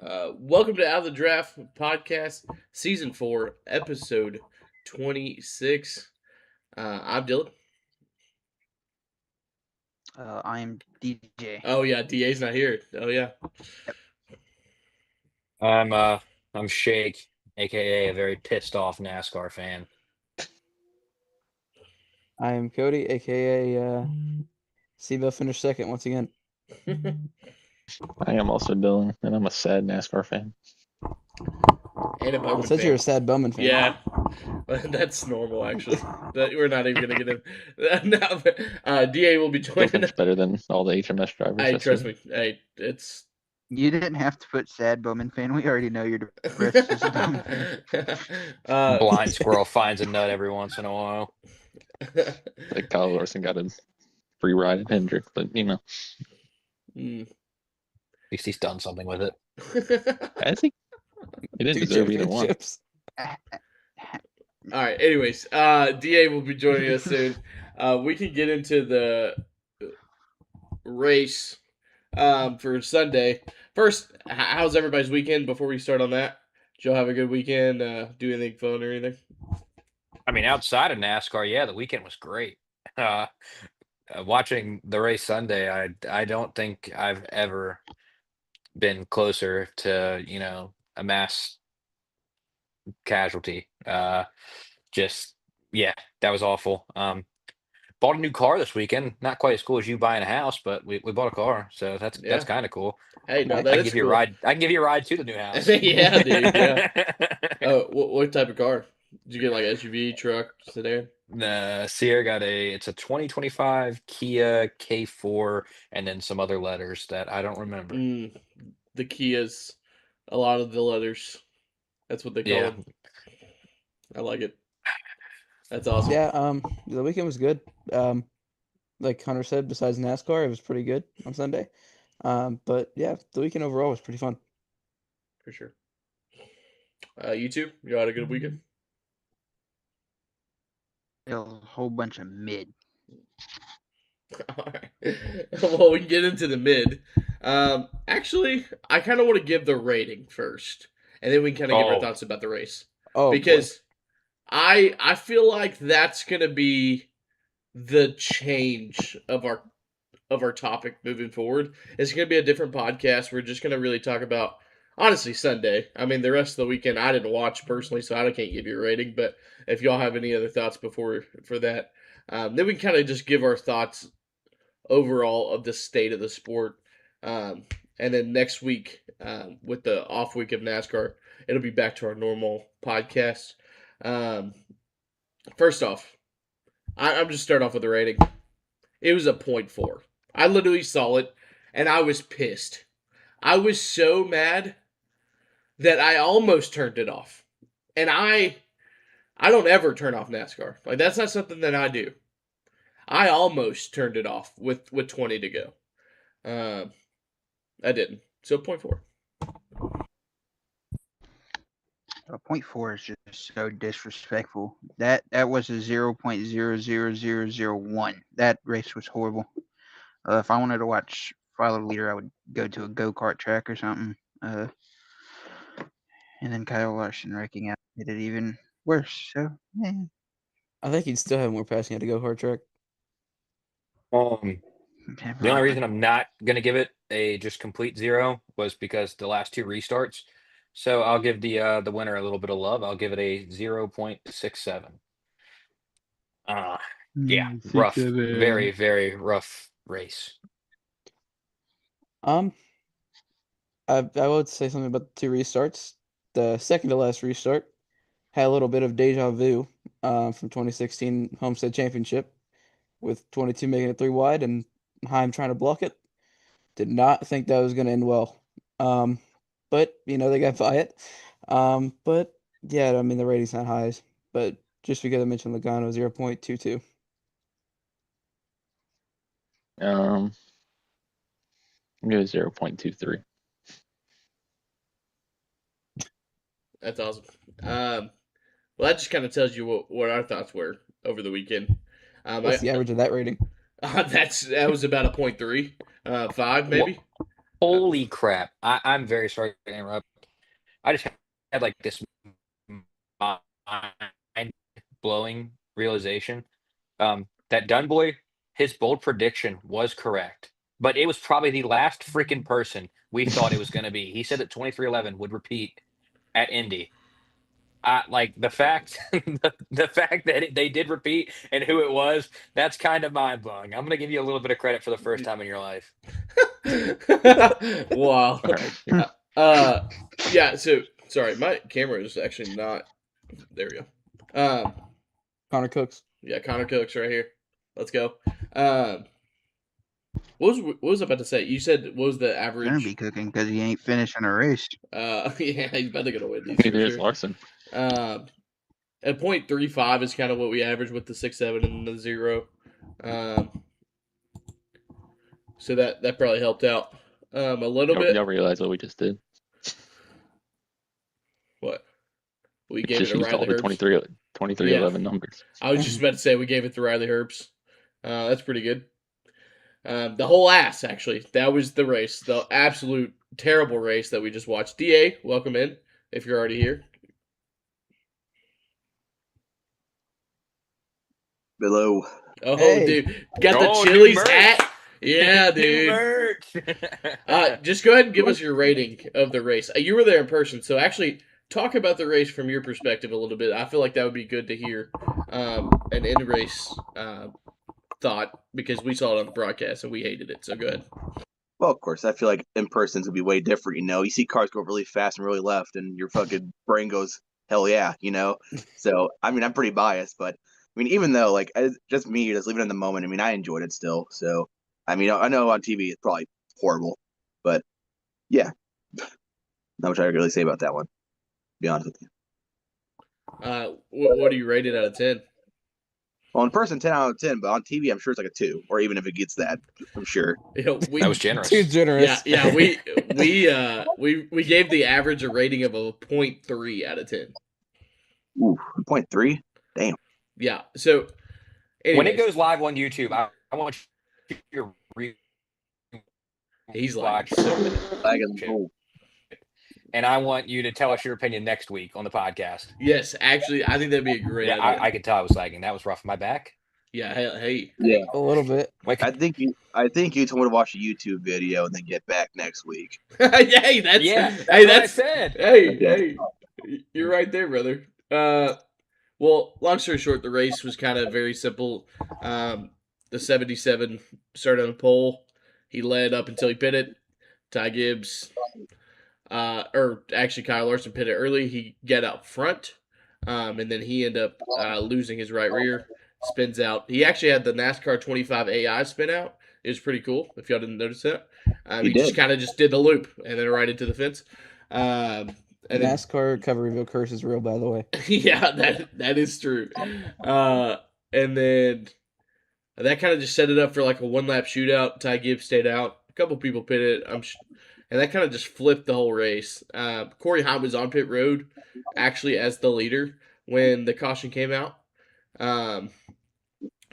Welcome to Out of the Draft Podcast, Season 4, Episode 26. I'm Dylan. I'm DJ. Oh, yeah, DA's not here. Oh, yeah. I'm Shake, aka a very pissed off NASCAR fan. I am Cody, aka Seabell finished second once again. I am also Dylan, and I'm a sad NASCAR fan. And a Bowman It says fan. you're a sad Bowman fan. Yeah, that's normal, actually. We're not even going to get him. No, DA will be Still joining us. much better than all the HMS drivers. Hey, this trust year. me. Hey, it's... You didn't have to put sad Bowman fan. We already know you're depressed as a Bowman fan. Blind squirrel finds a nut every once in a while. Like Kyle Larson got a free ride at Hendrick, but you know, At least he's done something with it. I think he didn't Two deserve either one. championships. All right. Anyways, DA will be joining us soon. We can get into the race for Sunday. First, how's everybody's weekend? Before we start on that, did y'all have a good weekend? Do anything fun or anything? I mean, outside of NASCAR, yeah, the weekend was great. Watching the race Sunday, I don't think I've ever been closer to a mass casualty. Yeah, that was awful. Bought a new car this weekend. Not quite as cool as you buying a house, but we bought a car, so that's Yeah. kind of cool. Hey, no, I that I can is give you cool. a ride. I can give you a ride to the new house. Yeah, dude. Yeah. Oh, what type of car? Did you get like SUV, truck, sedan? Sierra got it's a 2025 Kia K4 and then some other letters that I don't remember. The Kias, a lot of the letters. That's what they call Yeah. them. I like it. That's awesome. Yeah, the weekend was good. Like Hunter said, besides NASCAR, it was pretty good on Sunday. But yeah, the weekend overall was pretty fun. For sure. You two, you had a good weekend? A whole bunch of mid. All right. Well, we can get into the mid. Actually, I kind of want to give the rating first, and then we can kind of give our thoughts about the race. Oh, because I feel like that's gonna be the change of our topic moving forward. It's gonna be a different podcast. We're just gonna really talk about honestly Sunday. I mean, the rest of the weekend I didn't watch personally, so I can't give you a rating. But if y'all have any other thoughts for that, then we can kind of just give our thoughts overall of the state of the sport. And then next week, with the off week of NASCAR, it'll be back to our normal podcast. First off, I'm just start off with the rating. It was a 0.4. I literally saw it, and I was pissed. I was so mad that I almost turned it off. And I don't ever turn off NASCAR. Like, that's not something that I do. I almost turned it off with 20 to go. I didn't. So 0.4. A 0.4 is just so disrespectful. That was a 0.00001. That race was horrible. If I wanted to watch Follow the Leader, I would go to a go-kart track or something. And then Kyle Larson wrecking out made it even worse. So, yeah. I think he'd still have more passing at a go-kart track. The only reason I'm not gonna give it a just complete 0 was because the last 2 restarts. So I'll give the winner a little bit of love. I'll give it a 0.67. Yeah, rough, very, very rough race. I would say something about the 2 restarts. The second to last restart had a little bit of deja vu from 2016 Homestead Championship, with 22 making it 3 wide and Heim trying to block it. Did not think that was going to end well. But they got by it. But yeah, I mean the rating's not high, but just because I mentioned Logano, 0.22. I'm gonna 0.23. That's awesome. Well, that just kind of tells you what our thoughts were over the weekend. What's the average of that rating? That was about a 0.3, 5 maybe. Holy crap! I'm very sorry to interrupt. I just had like this mind blowing realization. That Dunboy, his bold prediction was correct, but it was probably the last freaking person we thought it was going to be. He said that 2311 would repeat at Indy. Like the fact, the fact that they did repeat and who it was, that's kind of mind blowing. I'm going to give you a little bit of credit for the first time in your life. Wow. All right. Here. Yeah. So sorry, my camera is actually not. There we go. Connor Cooks. Yeah, Connor Cooks right here. Let's go. What was I about to say? You said what was the Gonna average? be cooking because he ain't finishing a race. Yeah, he's about to go win these. Neither For is sure. Larson. At 0.35 is kind of what we average with the 6.7 and the 0. So that probably helped out a little bit. Y'all realize what we just did? What? We We gave just it to used all Riley the Herbst. 2311 numbers. I was just about to say we gave it to Riley Herbst. That's pretty good. The whole ass, actually. That was the race. The absolute terrible race that we just watched. DA, welcome in if you're already here. Hello. Oh, Hey. dude. Got the Oh, new Chili's merch. hat. Yeah, New dude. merch. Just go ahead and give us your rating of the race. You were there in person, so actually talk about the race from your perspective a little bit. I feel like that would be good to hear an in-race thought because we saw it on the broadcast and we hated it. So go ahead. Well, of course, I feel like in person's would be way different. You see cars go really fast and really left, and your fucking brain goes, "Hell yeah!" So, I'm pretty biased, but even though like just me, just living in the moment. I enjoyed it still. So, I know on TV it's probably horrible, but yeah, not much I can really say about that one. To be honest with you. What do you rate it out of 10? Well, in person, 10 out of 10, but on TV, I'm sure it's like a 2, or even if it gets that, I'm sure. That was generous. Too generous. Yeah. We gave the average a rating of a 0.3 out of 10. Ooh, 0.3? Damn. Yeah. So anyways, When it goes live on YouTube, I want you to he's watch like so many. Oh. and I want you to tell us your opinion next week on the podcast. Yes, actually, I think that'd be a great Yeah, idea. I could tell I was lagging. That was rough on my back. Yeah. Hey. Yeah. A little bit. Like, I think you told me to watch a YouTube video and then get back next week. Hey, that's that's hey, what I that's said. hey, you're right there, brother. Well, long story short, the race was kind of very simple. The 77 started on the pole. He led up until he pitted. Ty Gibbs, or actually Kyle Larson pitted early. He got out front, and then he ended up losing his right rear. Spins out. He actually had the NASCAR 25 AI spin out. It was pretty cool. If y'all didn't notice that, he just kind of did the loop and then right into the fence. And then, NASCAR cover reveal curse is real, by the way. yeah, that is true. And then that kind of just set it up for like a one lap shootout. Ty Gibbs stayed out. A couple people pitted. And that kind of just flipped the whole race. Corey Heim was on pit road, actually as the leader when the caution came out.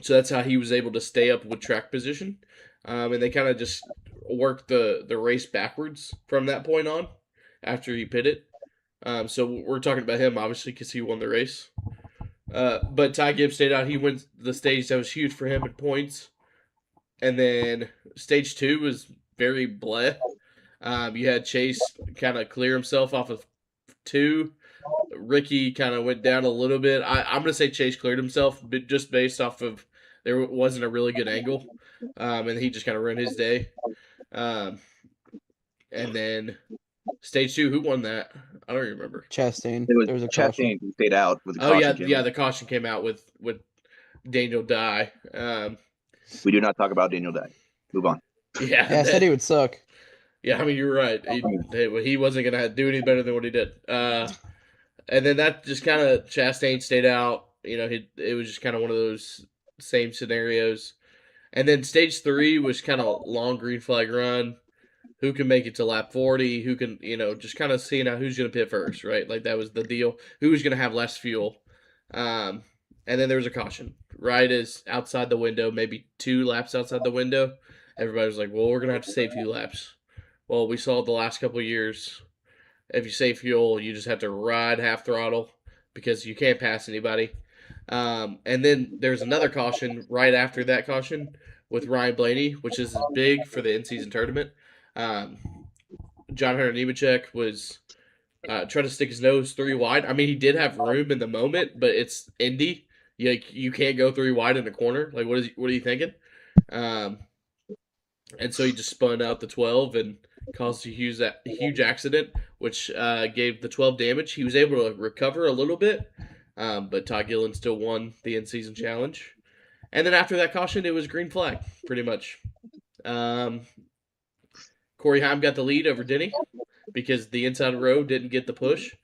So that's how he was able to stay up with track position. And they kind of just worked the race backwards from that point on after he pitted. So we're talking about him, obviously, because he won the race. But Ty Gibbs stayed out. He wins the stage. That was huge for him in points. And then stage 2 was very bleh. You had Chase kind of clear himself off of 2. Ricky kind of went down a little bit. I'm going to say Chase cleared himself just based off of there wasn't a really good angle. And he just kind of ran his day. And then stage 2, who won that? I don't remember. Chastain. It was There was a Chastain caution. who stayed out with the Oh, caution. yeah, the caution came out with Daniel Dye. We do not talk about Daniel Day. Move on. Yeah, Yeah, I said he would suck. Yeah, I mean, you're right. He wasn't going to do any better than what he did. And then that just kind of Chastain stayed out. It was just kind of one of those same scenarios. And then stage 3 was kind of long green flag run. Who can make it to lap 40? Who can, just kind of seeing out who's going to pit first, right? Like that was the deal. Who was going to have less fuel? And then there was a caution. Right as outside the window, maybe 2 laps outside the window. Everybody was like, well, we're going to have to save 2 laps. Well, we saw the last couple of years. If you save fuel, you just have to ride half throttle because you can't pass anybody. And then there's another caution right after that caution with Ryan Blaney, which is big for the in-season tournament. Um, John Hunter Nemechek was trying to stick his nose 3 wide. I mean, he did have room in the moment, but it's Indy. You can't go 3 wide in the corner. Like, what are you thinking? Um, and so he just spun out the 12 and caused a huge accident, which gave the 12 damage. He was able to recover a little bit, but Todd Gillen still won the in-season challenge. And then after that caution, it was green flag, pretty much. Corey Heim got the lead over Denny because the inside row didn't get the push.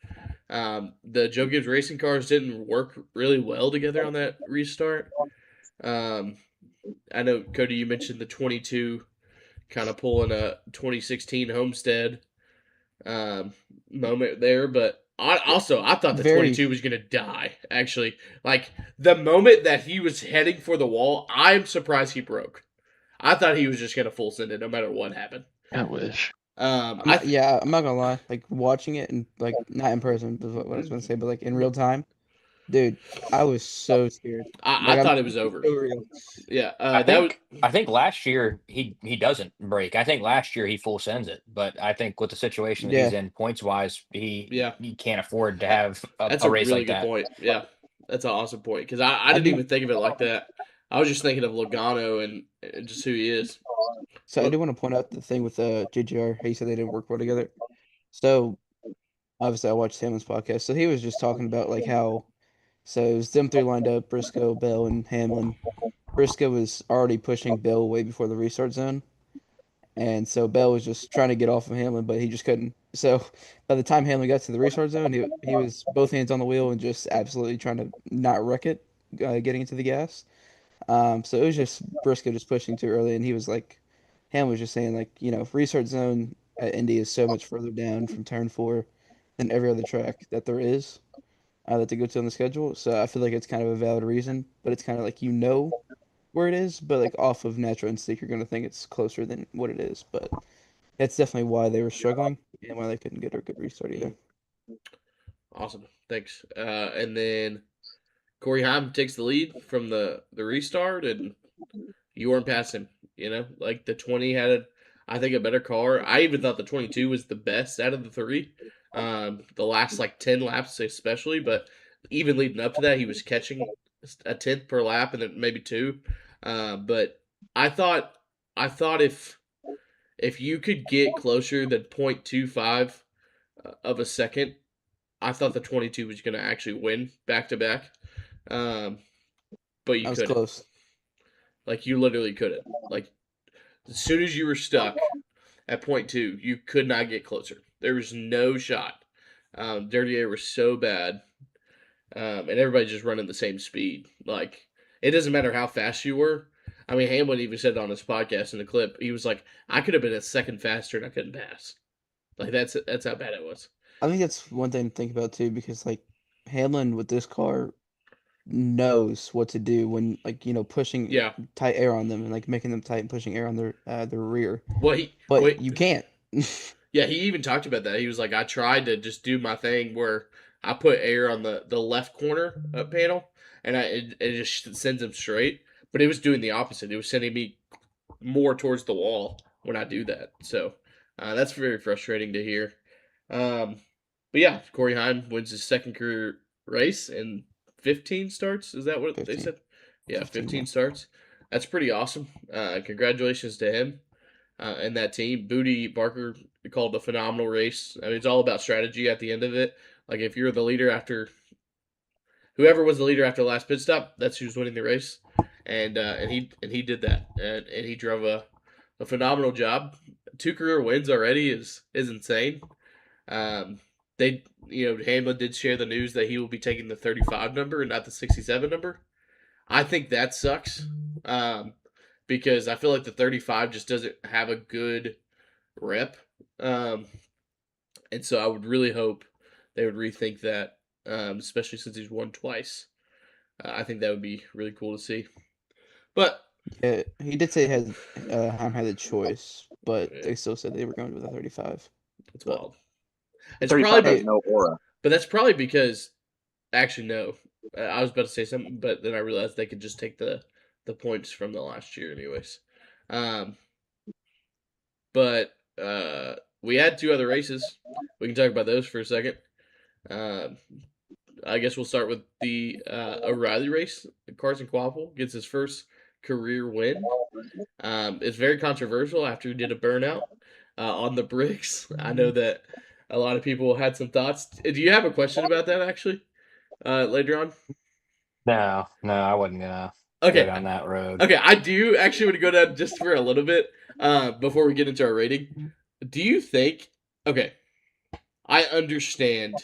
The Joe Gibbs racing cars didn't work really well together on that restart. I know, Cody, you mentioned the 22 kind of pulling a 2016 Homestead moment there, but I thought the Very 22 was going to die, actually. Like, the moment that he was heading for the wall, I'm surprised he broke. I thought he was just going to full send it no matter what happened. I wish. I'm not gonna lie. Like watching it and like not in person, is what I was gonna say, but like in real time, dude, I was so scared. I thought it was over. So real. Yeah, I think last year he doesn't break. I think last year he full sends it, but I think with the situation that he's Yeah. in points wise, he Yeah. can't afford to have that's a a race really like good that. point. Yeah, that's an awesome point because I didn't even think of it like that. I was just thinking of Logano and just who he is. So I Well- do want to point out the thing with JGR. He said they didn't work well together. So obviously I watched Hammond's podcast. So he was just talking about like how so it was them three lined up, Briscoe, Bell, and Hamlin. Briscoe was already pushing Bell way before the restart zone. And so Bell was just trying to get off of Hamlin, but he just couldn't. So by the time Hamlin got to the restart zone, he was both hands on the wheel and just absolutely trying to not wreck it, getting into the gas. So it was just Briscoe just pushing too early, and he was like, Ham was just saying like, restart zone at Indy is so much further down from turn 4 than every other track that there is that to go to on the schedule. So I feel like it's kind of a valid reason, but it's kind of like where it is, but like off of natural instinct, you're gonna think it's closer than what it is. But that's definitely why they were struggling and why they couldn't get a good restart either. Awesome, thanks. And then Corey Heim takes the lead from the restart, and you weren't passing him. Like the 20 had, I think, a better car. I even thought the 22 was the best out of the three. The last like 10 laps, especially, but even leading up to that, he was catching a tenth per lap and then maybe two. But I thought if you could get closer than 0.25 of a second, I thought the 22 was going to actually win back to back. But you That was couldn't. close. Like, you literally couldn't. Like, as soon as you were stuck at 0.2, you could not get closer. There was no shot. Dirty Air was so bad. And everybody's just running the same speed. Like, it doesn't matter how fast you were. I mean, Hamlin even said on his podcast in the clip, he was like, I could have been a second faster and I couldn't pass. Like, that's how bad it was. I think that's one thing to think about too, because like Hamlin with this car knows what to do when like pushing Yeah. tight air on them and like making them tight and pushing air on their rear. Well, But you can't. Yeah, he even talked about that. He was like, I tried to just do my thing where I put air on the left corner panel, and it just sends him straight. But it was doing the opposite. It was sending me more towards the wall when I do that. So that's very frustrating to hear. But yeah, Corey Heim wins his second career race in 15 starts. Is that what 15. they said? Yeah, 15, 15 yeah. starts. That's pretty awesome. Congratulations to him and that team. Booty Barker called a phenomenal race. I mean, it's all about strategy at the end of it. Like, if you're the leader after whoever was the leader after the last pit stop, that's who's winning the race. And he did that, and he drove a phenomenal job. 2 career wins already is insane. They Hamlin did share the news that he will be taking the 35 number and not the 67 number. I think that sucks. Because I feel like the 35 just doesn't have a good rep. And so I would really hope they would rethink that, especially since he's won twice. I think that would be really cool to see. But Yeah, he did say Heim had a choice but Yeah. they still said they were going with a 35. It's But wild. It's 35 probably, has no aura. but that's probably because actually no. I was about to say something, but then I realized they could just take the points from the last year, anyways. But we had 2 other races. We can talk about those for a second. I guess we'll start with the O'Reilly race. Carson Kvapil gets his first career win. It's very controversial after he did a burnout on the bricks. I know that a lot of people had some thoughts. Do you have a question about that actually later on? No, I wasn't gonna go Okay, down that road. okay. I do actually want to go down just for a little bit before we get into our rating. Do you think? Okay, I understand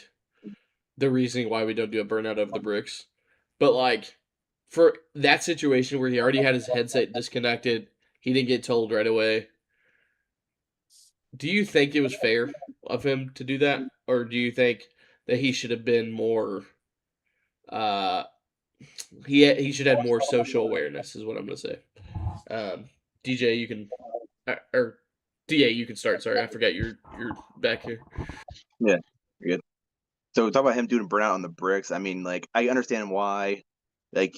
the reasoning why we don't do a burnout of the bricks. But like for that situation where he already had his headset disconnected, he didn't get told right away. Do you think it was fair of him to do that, or do you think that he should have been more? Uh, he should have more social awareness, is what I'm gonna say. DJ, you can or Da, you can start. Sorry, I forgot you're back here. Yeah, you're good. So talk about him doing burnout on the bricks. I mean, like I understand why, like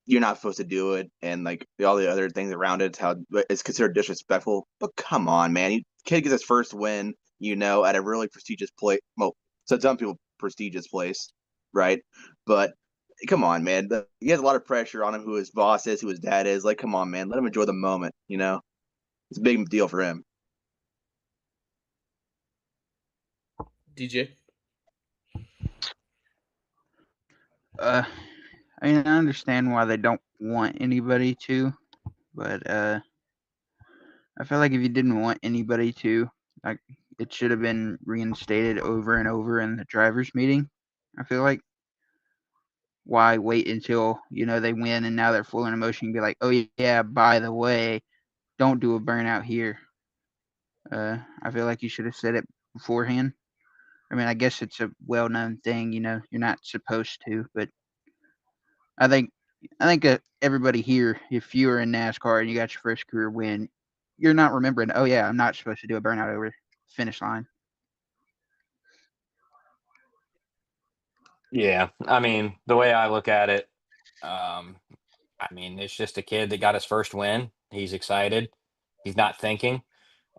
you're not supposed to do it, and like all the other things around it, how it's considered disrespectful. But come on, man, kid gets his first win, at a really prestigious place. Well, so some people prestigious place, right? But come on, man, he has a lot of pressure on him. Who his boss is, who his dad is. Like, come on, man, let him enjoy the moment. It's a big deal for him. DJ. I mean, I understand why they don't want anybody to, but I feel like if you didn't want anybody to, like, it should have been reinstated over and over in the drivers' meeting. I feel like why wait until they win and now they're full in emotion and be like, oh yeah, by the way, don't do a burnout here. I feel like you should have said it beforehand. I mean, I guess it's a well-known thing, you're not supposed to, but I think everybody here, if you were in NASCAR and you got your first career win, you're not remembering, oh yeah, I'm not supposed to do a burnout over finish line. Yeah, I mean, the way I look at it, I mean, it's just a kid that got his first win. He's excited. He's not thinking.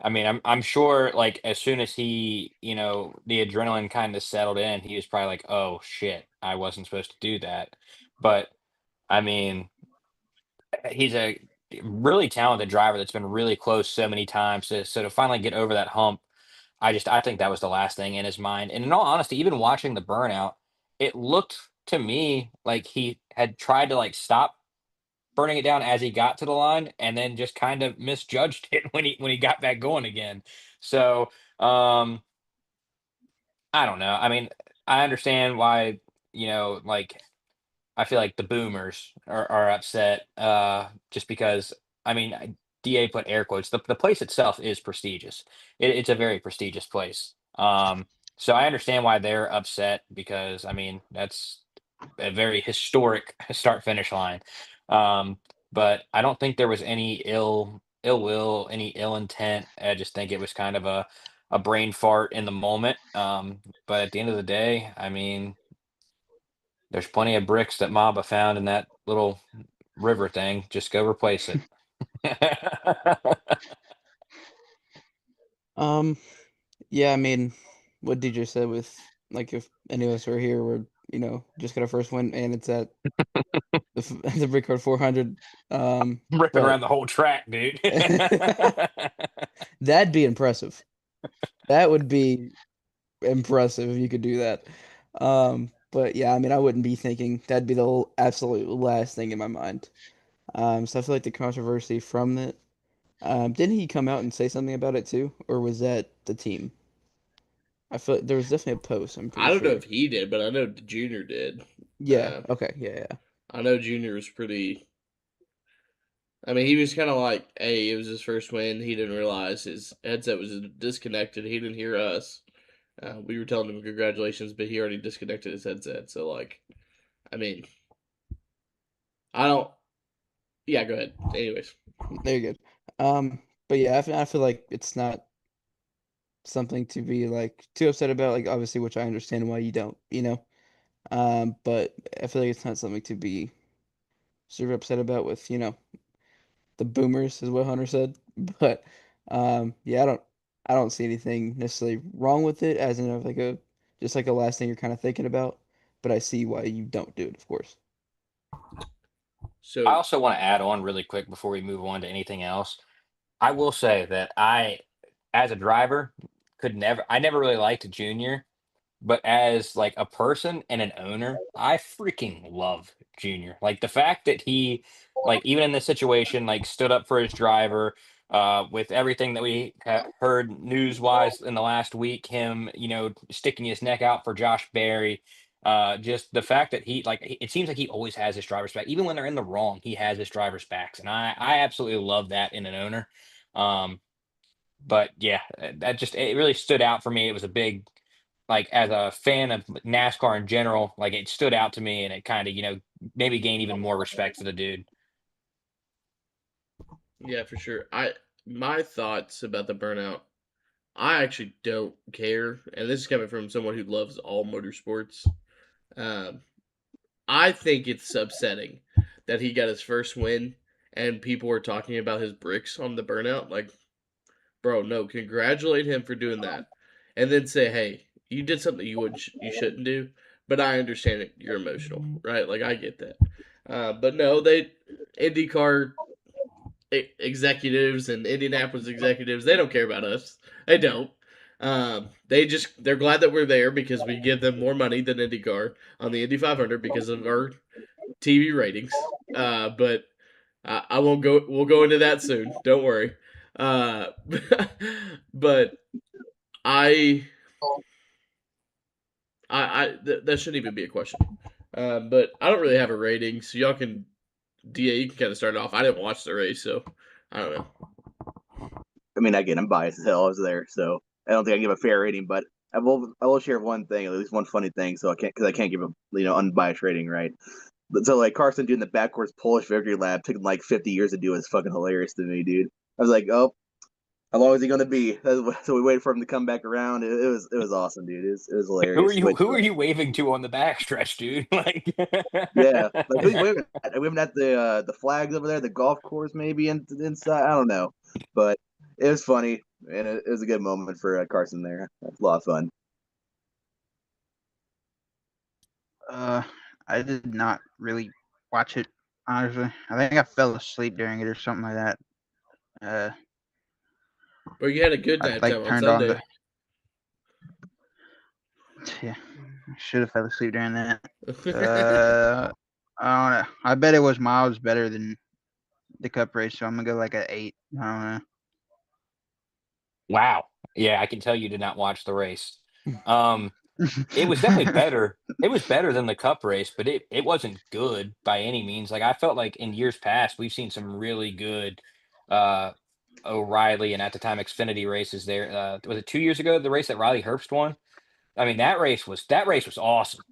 I mean, I'm sure like as soon as he, the adrenaline kind of settled in, he was probably like, "Oh shit, I wasn't supposed to do that." But I mean, he's a really talented driver that's been really close so many times. So to finally get over that hump, I think that was the last thing in his mind. And in all honesty, even watching the burnout, it looked to me like he had tried to like stop burning it down as he got to the line and then just kind of misjudged it when he got back going again. So I don't know. I mean, I understand why, like I feel like the boomers are upset just because I mean DA put air quotes. The place itself is prestigious. It's a very prestigious place. So I understand why they're upset because I mean that's a very historic start finish line. Um, but I don't think there was any ill will, any ill intent. I just think it was kind of a brain fart in the moment. But at the end of the day, I mean, there's plenty of bricks that Mamba found in that little river thing. Just go replace it. Um, yeah, I mean, what DJ said with like if any of us were here, we're just got our first win and it's at the Brick Card 400. Ripping But around the whole track, dude. that'd be impressive. That would be impressive if you could do that. But yeah, I mean, I wouldn't be thinking that'd be the absolute last thing in my mind. So I feel like the controversy from that. Didn't he come out and say something about it too, or was that the team? I feel like there was definitely a post. I'm I pretty don't know sure. if he did, but I know Junior did. Yeah. Okay. Yeah. Yeah. I know Junior was pretty. I mean, he was kind of like, "Hey, it was his first win. He didn't realize his headset was disconnected. He didn't hear us. We were telling him congratulations, but he already disconnected his headset. So, like, I mean, I don't. Yeah, go ahead. Anyways, Very good. but yeah, I feel like it's not something to be like too upset about. Like obviously, which I understand why you don't, you know. But I feel like it's not something to be super upset about with, you know, the boomers is what Hunter said. But yeah, I don't see anything necessarily wrong with it as in like a just like a last thing you're kind of thinking about. But I see why you don't do it, of course. I So also want to add on really quick before we move on to anything else. I will say that as a driver, I never really liked Junior, but as like a person and an owner, I freaking love Junior. Like the fact that he, like even in this situation, like stood up for his driver. With everything that we heard news wise in the last week, him, sticking his neck out for Josh Berry. Just the fact that it seems like he always has his driver's back, even when they're in the wrong, he has his driver's backs, and I absolutely love that in an owner. Um, but yeah, that just it really stood out for me. It was a big, like as a fan of NASCAR in general, like it stood out to me, and it kind of maybe gained even more respect for the dude. yeah, for sure. My thoughts about the burnout. I actually don't care, and this is coming from someone who loves all motorsports. Um, I think it's upsetting that he got his first win, and people were talking about his bricks on the burnout. Like, bro, no, congratulate him for doing that, and then say, hey, you did something you shouldn't do. But I understand it. You're emotional, right? Like I get that. But no, IndyCar executives and Indianapolis executives, they don't care about us. They don't. They're glad that we're there because we give them more money than IndyCar on the Indy 500 because of our TV ratings. But I won't go. We'll go into that soon. Don't worry. Uh, but I, that shouldn't even be a question. But I don't really have a rating, so y'all can. Da, you can kind of start off. I didn't watch the race, so I don't know. I mean, again, I'm biased as hell. I was there, so I don't think I can give a fair rating. But I will share one thing, at least one funny thing. So I can't give a unbiased rating, right? But so like Carson doing the backwards Polish victory lap took like 50 years to do is fucking hilarious to me, dude. I was like, oh, how long is he gonna be? So we waited for him to come back around. It was awesome, dude. It was Who are hilarious. you? But Who are you waving to on the backstretch, dude? Like, yeah, like we haven't had the flags over there, the golf course maybe inside. I don't know, but it was funny and it was a good moment for Carson there. It's a lot of fun. I did not really watch it honestly. I think I fell asleep during it or something like that. Uh, But you had a good I night like time on turned on the Sunday. yeah. I should have fell asleep during that. I don't know. I bet it was miles better than the Cup race, so I'm gonna go like an 8. I don't know. wow. Yeah, I can tell you did not watch the race. Um, it was definitely better. It was better than the Cup race, but it wasn't good by any means. Like I felt like in years past, we've seen some really good uh O'Reilly and at the time Xfinity races there. Was it 2 years ago the race that Riley Herbst won? I mean that race was awesome.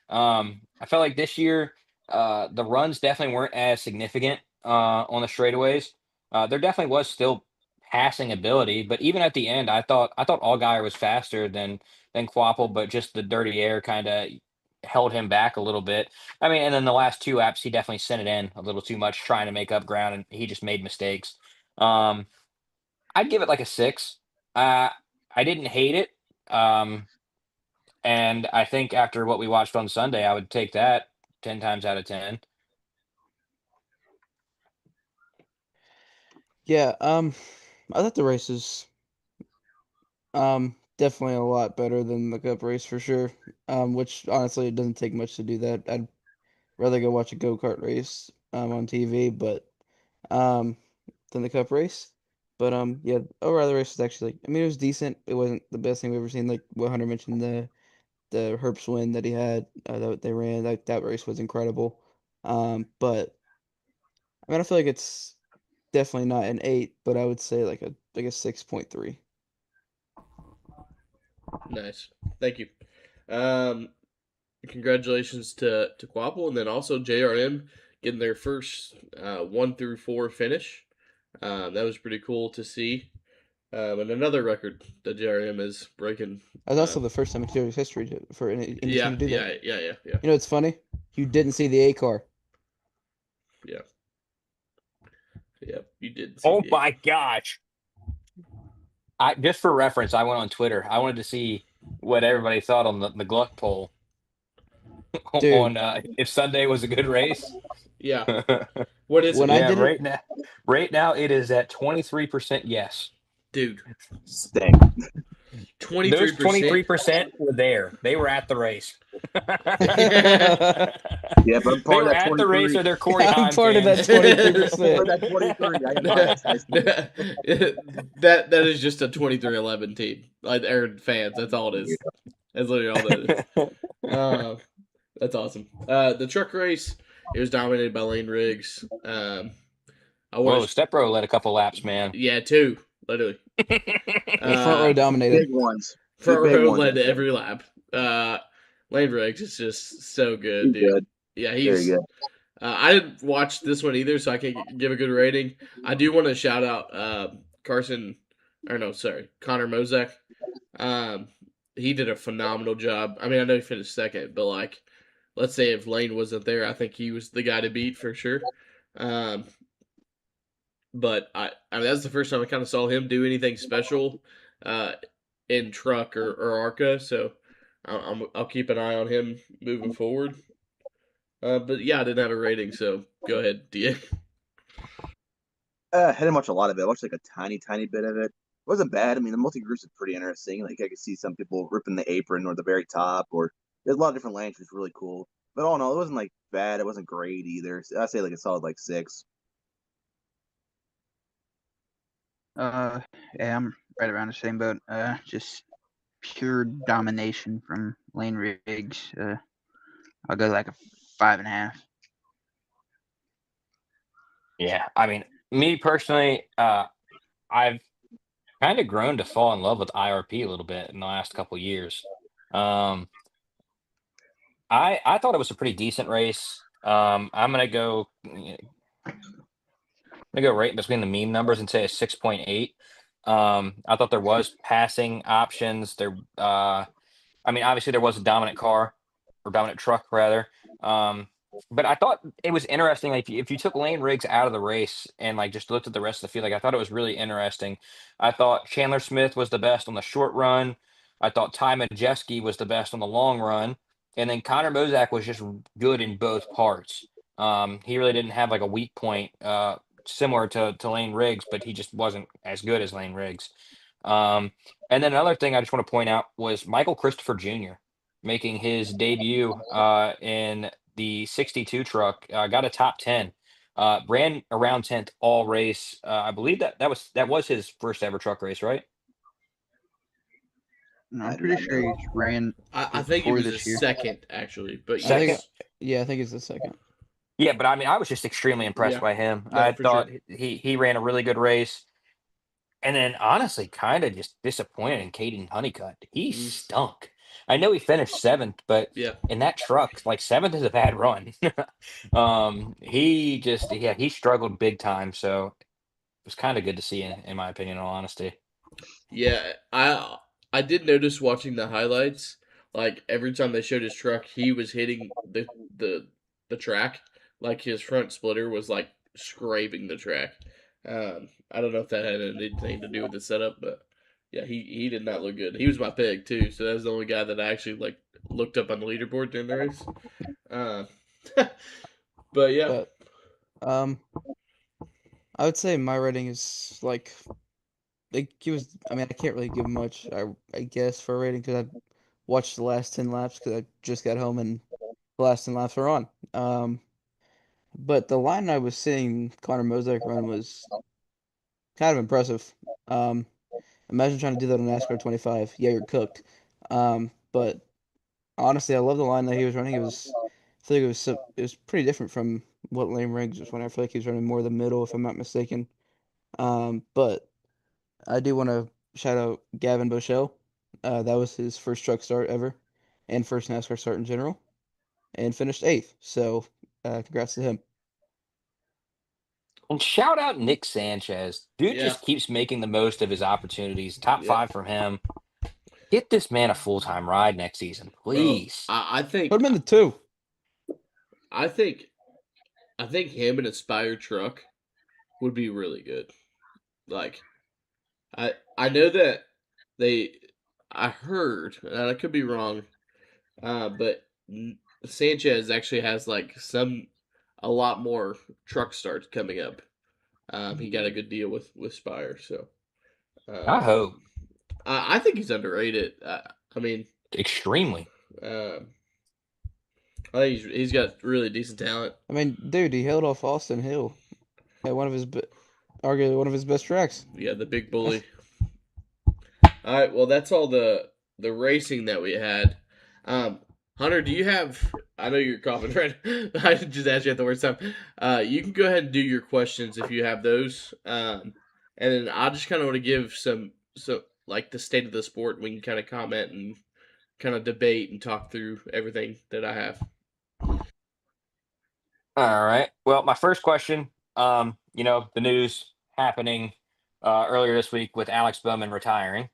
I felt like this year, the runs definitely weren't as significant on the straightaways. There definitely was still passing ability, but even at the end, I thought Allgaier was faster than Quapple, but just the dirty air kind of held him back a little bit. I mean, and then the last two laps, he definitely sent it in a little too much, trying to make up ground, and he just made mistakes. Um, I'd give it like a 6. Uh, I didn't hate it. And I think after what we watched on Sunday, I would take that 10 times out of 10. Yeah, I thought the race is definitely a lot better than the Cup race for sure. Which honestly it doesn't take much to do that. I'd rather go watch a go-kart race on TV, but um than the Cup race. But yeah, overall the race was actually like, I mean it was decent. It wasn't the best thing we've ever seen. Like what Hunter mentioned, the Herbst win that he had that they ran, that race was incredible. But I mean I feel like it's definitely not an 8, but I would say like a 6.3. Nice. Thank you. Um, Congratulations to Quapple and then also JRM getting their first 1 through 4 finish. That was pretty cool to see. And another record that JRM is breaking. That was also the first time in series history for any team Yeah, to do yeah, that. yeah, yeah, yeah, You know, it's funny. You didn't see the A car. yeah. You did see Oh the. my gosh! I just for reference, I went on Twitter. I wanted to see what everybody thought on the Gluck poll Dude, on if Sunday was a good race. Yeah. What is when it, I Yeah, did it, right now it is at 23% yes. dude? Stink. 23 Those percent. 23% were there. They were at the race. Yeah, but I'm They part of were that at the race 23. or they're Corey I'm Heim part of that fans. 23%. Part of that 23. I am biased. That is just a 23-11 team. Like they're fans. That's all it is. That's literally all that is. That's awesome. The truck race, it was dominated by Lane Riggs. I Whoa, want to, Stepbro led a couple laps, man. yeah, two, literally. The front row Two dominated. big ones. Two Front big row ones. led to every lap. Lane Riggs is just so good, He's dude. good. Yeah, Very he's. good. I didn't watch this one either, so I can't give a good rating. I do want to shout out Carson, or no, sorry, Connor Mozak. Um, he did a phenomenal job. I mean, I know he finished second, but like, let's say if Lane wasn't there, I think he was the guy to beat for sure. Um, but I mean, that's the first time I kind of saw him do anything special uh, in truck or ARCA. So I'll keep an eye on him moving forward. But yeah, I didn't have a rating, so go ahead, DA. I didn't watch a lot of it. I watched like a tiny bit of it. It wasn't bad. I mean, the multi groups is pretty interesting. Like I could see some people ripping the apron or the very top, or there's a lot of different lanes, which is really cool. But all in all, it wasn't like bad. It wasn't great either. So I'd say like a solid like 6. Yeah, I'm right around the same boat. Just pure domination from Lane Riggs. I'll go like a 5.5. Yeah, I mean, me personally, I've kind of grown to fall in love with IRP a little bit in the last couple years. Um, I thought it was a pretty decent race. I'm gonna go right between the meme numbers and say a 6.8. I thought there was passing options. I mean, obviously there was a dominant car or dominant truck rather. Um, but I thought it was interesting. Like if you took Lane Riggs out of the race and like just looked at the rest of the field, like I thought it was really interesting. I thought Chandler Smith was the best on the short run. I thought Ty Majeski was the best on the long run, and then Connor Mozak was just good in both parts. He really didn't have like a weak point, similar to Lane Riggs, but he just wasn't as good as Lane Riggs. Um, and then another thing I just want to point out was Michael Christopher Jr. making his debut in the 62 truck, got a top 10, ran around 10th all race. I believe that was his first ever truck race, right? No, I I'm do pretty not sure know. he's ran I it think he before was a this year. second actually, but I think, Second. yes, yeah, I think it's the second. Yeah, but I mean, I was just extremely impressed yeah, by him. no, I for sure. thought he ran a really good race. And then honestly, kind of just disappointed in Caden Honeycutt. He Mm, stunk. I know he finished seventh, but yeah, in that truck, like seventh is a bad run. He just yeah, he struggled big time. So it was kind of good to see in my opinion, in all honesty. yeah. I did notice watching the highlights. Like every time they showed his truck, he was hitting the the track. Like his front splitter was like scraping the track. I don't know if that had anything to do with the setup, but yeah, he did not look good. He was my pick too, so that was the only guy that I actually like looked up on the leaderboard during the race. Uh, but yeah, But um, I would say my rating is like he was. I mean, I can't really give much. I guess for a rating because I watched the last 10 laps because I just got home and the last 10 laps are on. But the line I was seeing Connor Mosaic run was kind of impressive. Um, Imagine trying to do that on NASCAR 25. Yeah, you're cooked. But honestly, I love the line that he was running. I feel like it was pretty different from what Lane Riggs was running. I feel like he was running more the middle, if I'm not mistaken. But I do want to shout out Gavin Bochelle. That was his first truck start ever, and first NASCAR start in general, and finished eighth. So, congrats to him. And shout out Nick Sanchez. Dude Yeah. just keeps making the most of his opportunities. Top Yep. 5 from him. Get this man a full-time ride next season, Bro, please. I think Put him in the 2. I think him in a Spire truck would be really good. Like I know that they I heard, and I could be wrong, but Sanchez actually has like a lot more truck starts coming up. He got a good deal with Spire, so I um, hope. I think he's underrated. I mean, Extremely. um, I think he's got really decent talent. I mean, dude, he held off Austin Hill at arguably one of his best tracks. Yeah, the big bully. All right, well, that's all the racing that we had. Hunter, do you have? I know you're coughing, right? I just asked you at the worst time. You can go ahead and do your questions if you have those. And then I just kind of want to give so like the state of the sport. We can kind of comment and kind of debate and talk through everything that I have. All right. Well, my first question, the news happening earlier this week with Alex Bowman retiring.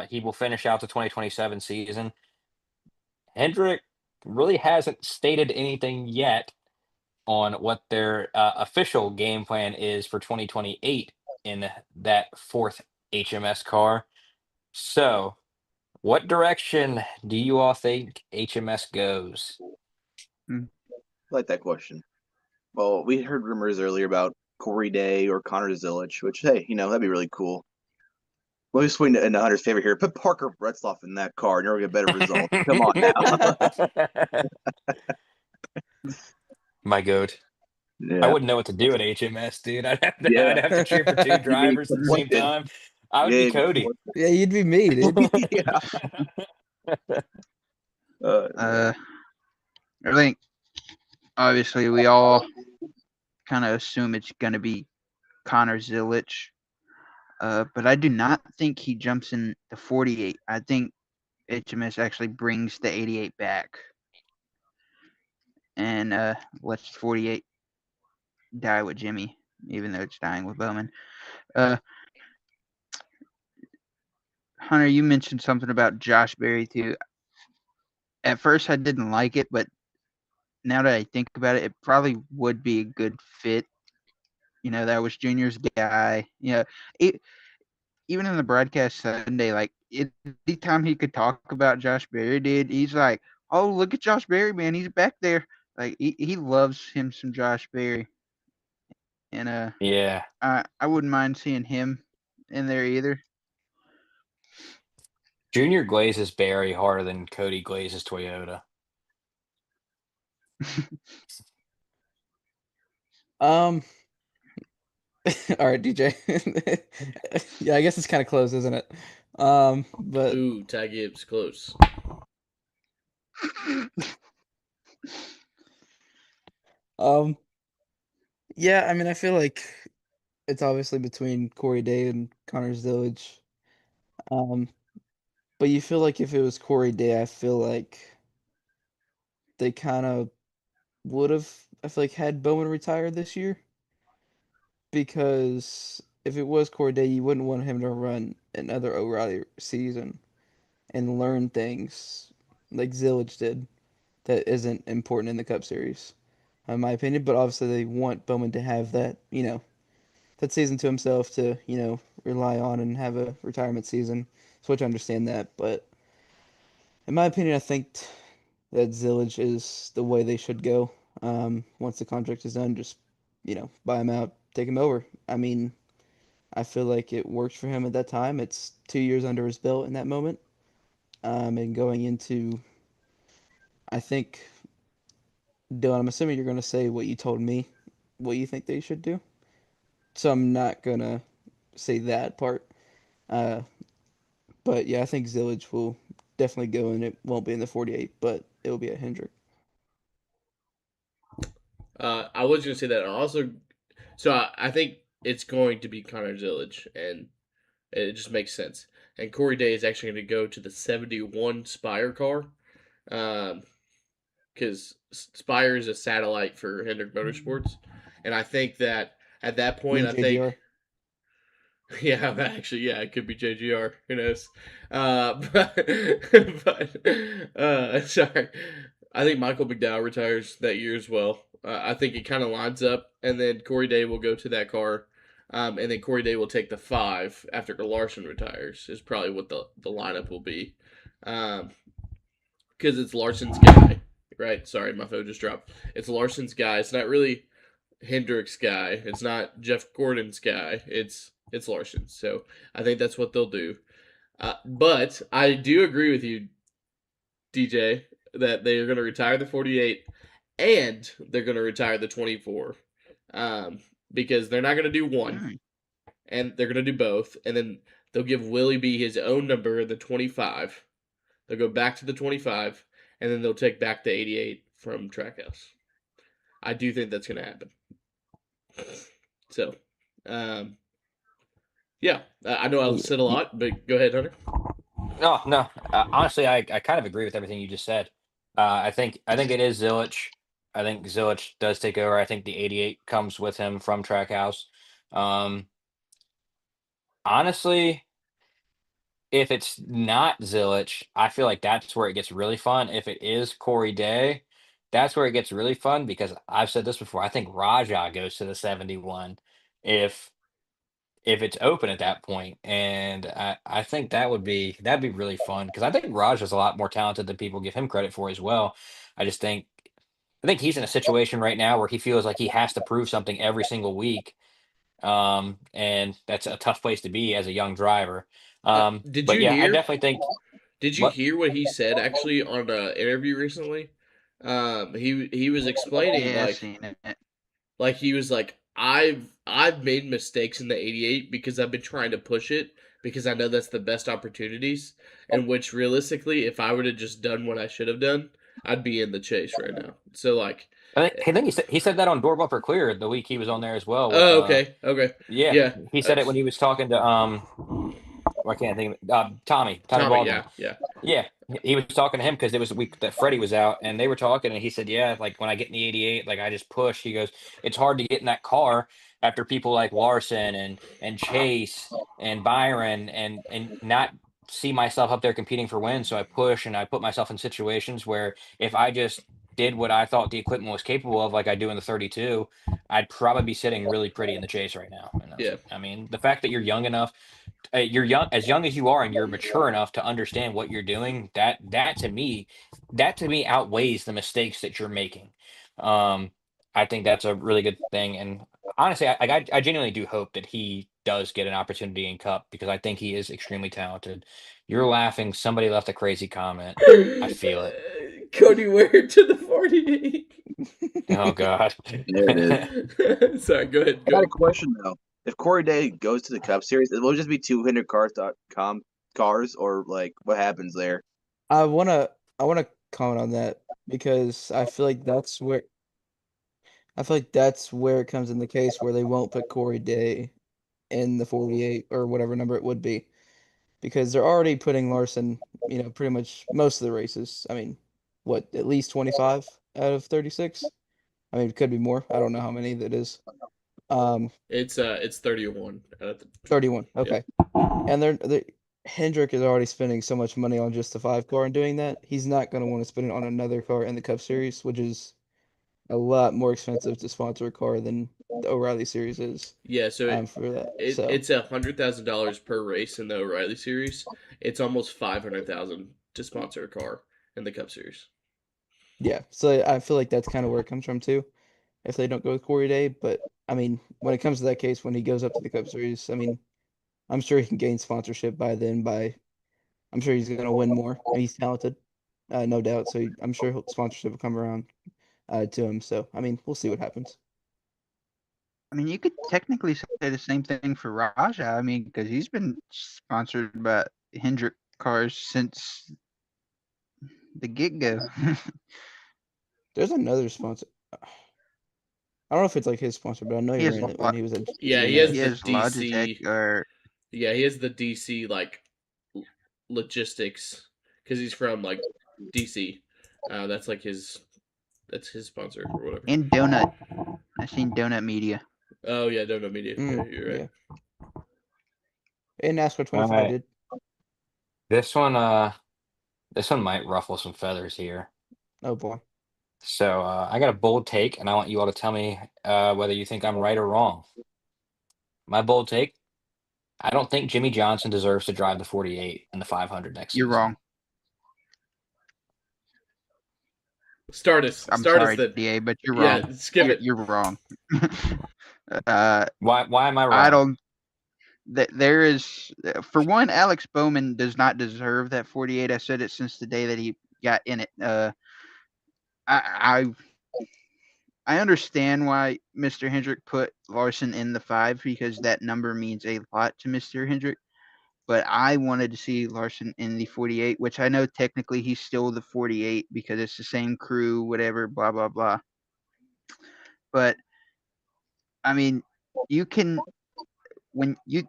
He will finish out the 2027 season. Hendrick really hasn't stated anything yet on what their official game plan is for 2028 in that fourth HMS car. So, what direction do you all think HMS goes? I like that question. Well, we heard rumors earlier about Corey Day or Connor Zilic, which, hey, that'd be really cool. Let me swing into Hunter's favor here. Put Parker Bretzloff in that car, and you're going to get better results. Come on now. My goat. I Yeah. wouldn't know what to do at HMS, dude. I'd Yeah. have to cheer for 2 drivers at the same Conflicted. time. I would Yeah, be you'd be Cody. conflicted. Yeah, you'd be me, dude. Yeah. I think obviously we all kind of assume it's going to be Connor Zilic, but I do not think he jumps in the 48. I think HMS actually brings the 88 back and lets 48 die with Jimmy, even though it's dying with Bowman. Hunter, you mentioned something about Josh Berry too. At first, I didn't like it, but now that I think about it, it probably would be a good fit. That was Junior's guy. Even in the broadcast Sunday, like anytime he could talk about Josh Berry, dude, he's like, "Oh, look at Josh Berry, man, he's back there." Like he loves him some Josh Berry, and Yeah. I wouldn't mind seeing him in there either. Junior glazes Barry harder than Cody glazes Toyota. All right, DJ. Yeah, I guess it's kind of close, isn't it? But Ooh, Ty Gibbs close. yeah, I mean, I feel like it's obviously between Corey Day and Connor Zilic. But you feel like if it was Corey Day, I feel like they kind of would have, I feel like, had Bowman retire this year. Because if it was Corey Day, you wouldn't want him to run another O'Reilly season and learn things like Zillage did that isn't important in the Cup Series, in my opinion. But obviously, they want Bowman to have that, that season to himself to, rely on and have a retirement season. So, which I understand that. But in my opinion, I think that Zillage is the way they should go. Once the contract is done, just, buy him out, take him over. I mean, I feel like it worked for him at that time. It's 2 years under his belt in that moment. And going into, I think, Dylan, I'm assuming you're going to say what you told me, what you think they should do. So I'm not going to say that part. Uh, but yeah, I think Zillage will definitely go, and it won't be in the 48, but it'll be at Hendrick. I was gonna say that also. So I think it's going to be Connor Zilic, and it just makes sense. And Corey Day is actually going to go to the 71 Spire car, because Spire is a satellite for Hendrick Motorsports, and I think that At that You point, mean I think. JGR? Yeah, actually, yeah, it could be JGR. Who knows? Sorry. I think Michael McDowell retires that year as well. I think it kind of lines up, and then Corey Day will go to that car, and then Corey Day will take the 5 after Larson retires. Is probably what the lineup will be, because it's Larson's guy, right? Sorry, my phone just dropped. It's Larson's guy. It's not really Hendrick's guy. It's not Jeff Gordon's guy. It's Larson. So I think that's what they'll do. But I do agree with you, DJ, that they are going to retire the 48 and they're going to retire the 24, because they're not going to do one Mm. and they're going to do both, and then they'll give Willie B his own number, the 25. They'll go back to the 25, and then they'll take back the 88 from Trackhouse. I do think that's going to happen. So, yeah, I know I said a lot, but go ahead, Hunter. No. Honestly, I kind of agree with everything you just said. I think it is Zilich. I think Zilich does take over. I think the 88 comes with him from Trackhouse. Um, Honestly, if it's not Zilich, I feel like that's where it gets really fun. If it is Corey Day, that's where it gets really fun because I've said this before. I think Raja goes to the 71 if if it's open at that point, and I think that'd be really fun because I think Raj is a lot more talented than people give him credit for as well. I just think I think he's in a situation right now where he feels like he has to prove something every single week, and that's a tough place to be as a young driver. Did But you yeah, I hear? definitely think Did you what hear what he said actually on an interview recently? He was explaining Yeah, I seen it. like he was like, I've made mistakes in the 88 because I've been trying to push it because I know that's the best opportunities, and which realistically, if I would have just done what I should have done, I'd be in the chase right now. So like, I think he said that on Door Bumper Clear the week he was on there as well with oh, okay, yeah, yeah, he said it when he was talking to I can't think of Tommy Tommy, Baldwin. yeah, Yeah, he was talking to him because it was the week that Freddie was out, and they were talking, and he said, "Yeah, like when I get in the 88, like I just push." He goes, "It's hard to get in that car after people like Larson and Chase and Byron and not see myself up there competing for wins. So I push and I put myself in situations where if I just did what I thought the equipment was capable of, like I do in the 32, I'd probably be sitting really pretty in the chase right now." And yeah. I mean, the fact that you're young as you are, and you're mature enough to understand what you're doing. That to me outweighs the mistakes that you're making. Um, I think that's a really good thing, and honestly, I genuinely do hope that he does get an opportunity in Cup because I think he is extremely talented. You're laughing. Somebody left a crazy comment. I feel it. Cody Ware to the 48. Oh God. There it is. Sorry, go ahead. I got a question though. If Corey Day goes to the Cup Series, it will just be 200cars.com cars, or like what happens there? I wanna comment on that because I feel like that's where it comes in the case where they won't put Corey Day in the 48 or whatever number it would be because they're already putting Larson, pretty much most of the races. I mean, what, at least 25 out of 36? I mean, it could be more. I don't know how many that is. It's 31 out of 31. Yeah. Okay. And they're Hendrick is already spending so much money on just the 5 car and doing that. He's not going to want to spend it on another car in the Cup Series, which is a lot more expensive to sponsor a car than the O'Reilly Series is. Yeah, so For that. it's $100,000 per race in the O'Reilly Series. It's almost 500,000 to sponsor a car in the Cup Series. Yeah, so I feel like that's kind of where it comes from too. If they don't go with Corey Day, but I mean, when it comes to that case, when he goes up to the Cup Series, I mean, I'm sure he can gain sponsorship by then. I'm sure he's going to win more. And he's talented, no doubt. So I'm sure sponsorship will come around to him. So I mean, we'll see what happens. I mean, you could technically say the same thing for Raja. I mean, because he's been sponsored by Hendrick cars since the get-go. There's another sponsor. I don't know if it's like his sponsor, but I know he He has ran it when he was at Yeah, he GMS. has he the has DC. Logitech or Yeah, he has the DC like logistics because he's from like DC. That's his sponsor or whatever. and Donut. I seen Donut Media. Oh yeah, no media. Yeah, you're right. Yeah. And NASCAR 25 right. did. This one might ruffle some feathers here. Oh boy. So I got a bold take, and I want you all to tell me whether you think I'm right or wrong. My bold take: I don't think Jimmy Johnson deserves to drive the 48 and the 500 next You're season. wrong. Start us I'm sorry, then. DA, but you're Yeah, wrong. skip it. You're wrong. Why am I wrong? I don't. There is, for one, Alex Bowman does not deserve that 48. I said it since the day that he got in it. I understand why Mr. Hendrick put Larson in the 5 because that number means a lot to Mr. Hendrick. But I wanted to see Larson in the 48, which I know technically he's still the 48 because it's the same crew, whatever, blah blah blah. But I mean, you can when you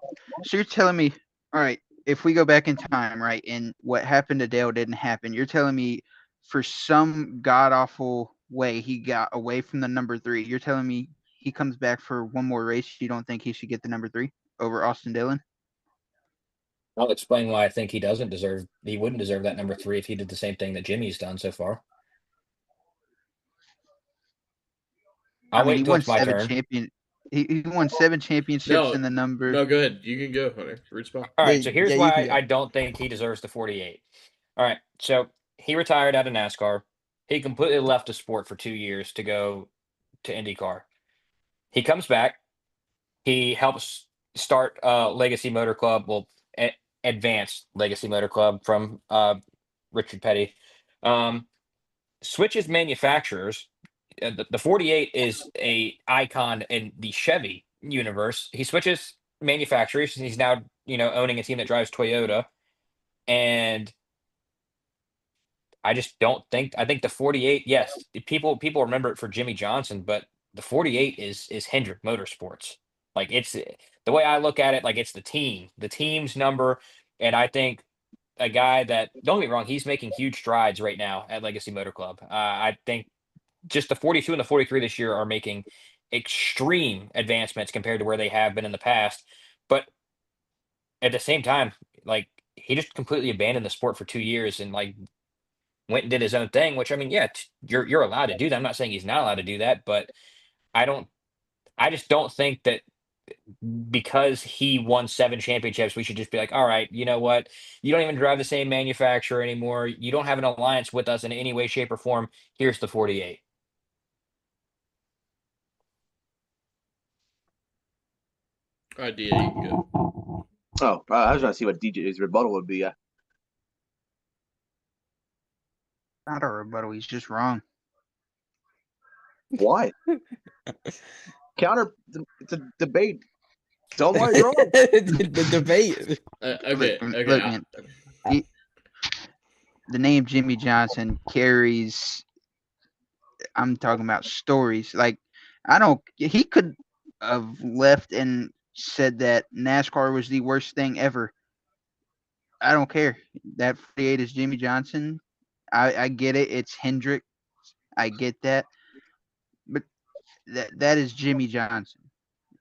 so you're telling me, all right, if we go back in time, right, and what happened to Dale didn't happen, you're telling me for some god awful way he got away from the number 3. You're telling me he comes back for one more race, you don't think he should get the number 3 over Austin Dillon? I'll explain why I think he wouldn't deserve that number 3 if he did the same thing that Jimmy's done so far. I'll I mean, wait he until won it's my turn. He won 7 championships in the number. No, go ahead. You can go, Hunter. Root spot. All right, so here's Yeah, you why can go. I don't think he deserves the 48. All right, so he retired out of NASCAR. He completely left the sport for 2 years to go to IndyCar. He comes back. He helps start Legacy Motor Club, Advanced Legacy Motor Club from Richard Petty. Switches manufacturers. The 48 is a icon in the Chevy universe. He switches manufacturers. He's now owning a team that drives Toyota, and I just don't think. I think the 48. Yes, people remember it for Jimmy Johnson, but the 48 is Hendrick Motorsports. Like it's the way I look at it. Like it's the team's number, and I think a guy that, don't get me wrong, he's making huge strides right now at Legacy Motor Club. I think just the 42 and the 43 this year are making extreme advancements compared to where they have been in the past. But at the same time, like he just completely abandoned the sport for 2 years and like went and did his own thing. Which I mean, yeah, you're allowed to do that. I'm not saying he's not allowed to do that, but I don't. I just don't think that because he won 7 championships, we should just be like, all right, you know what? You don't even drive the same manufacturer anymore. You don't have an alliance with us in any way, shape, or form. Here's the 48. All right, DA, you can go. Oh, I was trying to see what DJ's rebuttal would be. Not a rebuttal. He's just wrong. Why? It's a debate. Tell them why you're wrong. The debate. Okay. Look, man. The name Jimmy Johnson carries. I'm talking about stories. Like he could have left and said that NASCAR was the worst thing ever. I don't care. That 48 is Jimmy Johnson. I get it. It's Hendrick. I get that. But that is Jimmy Johnson.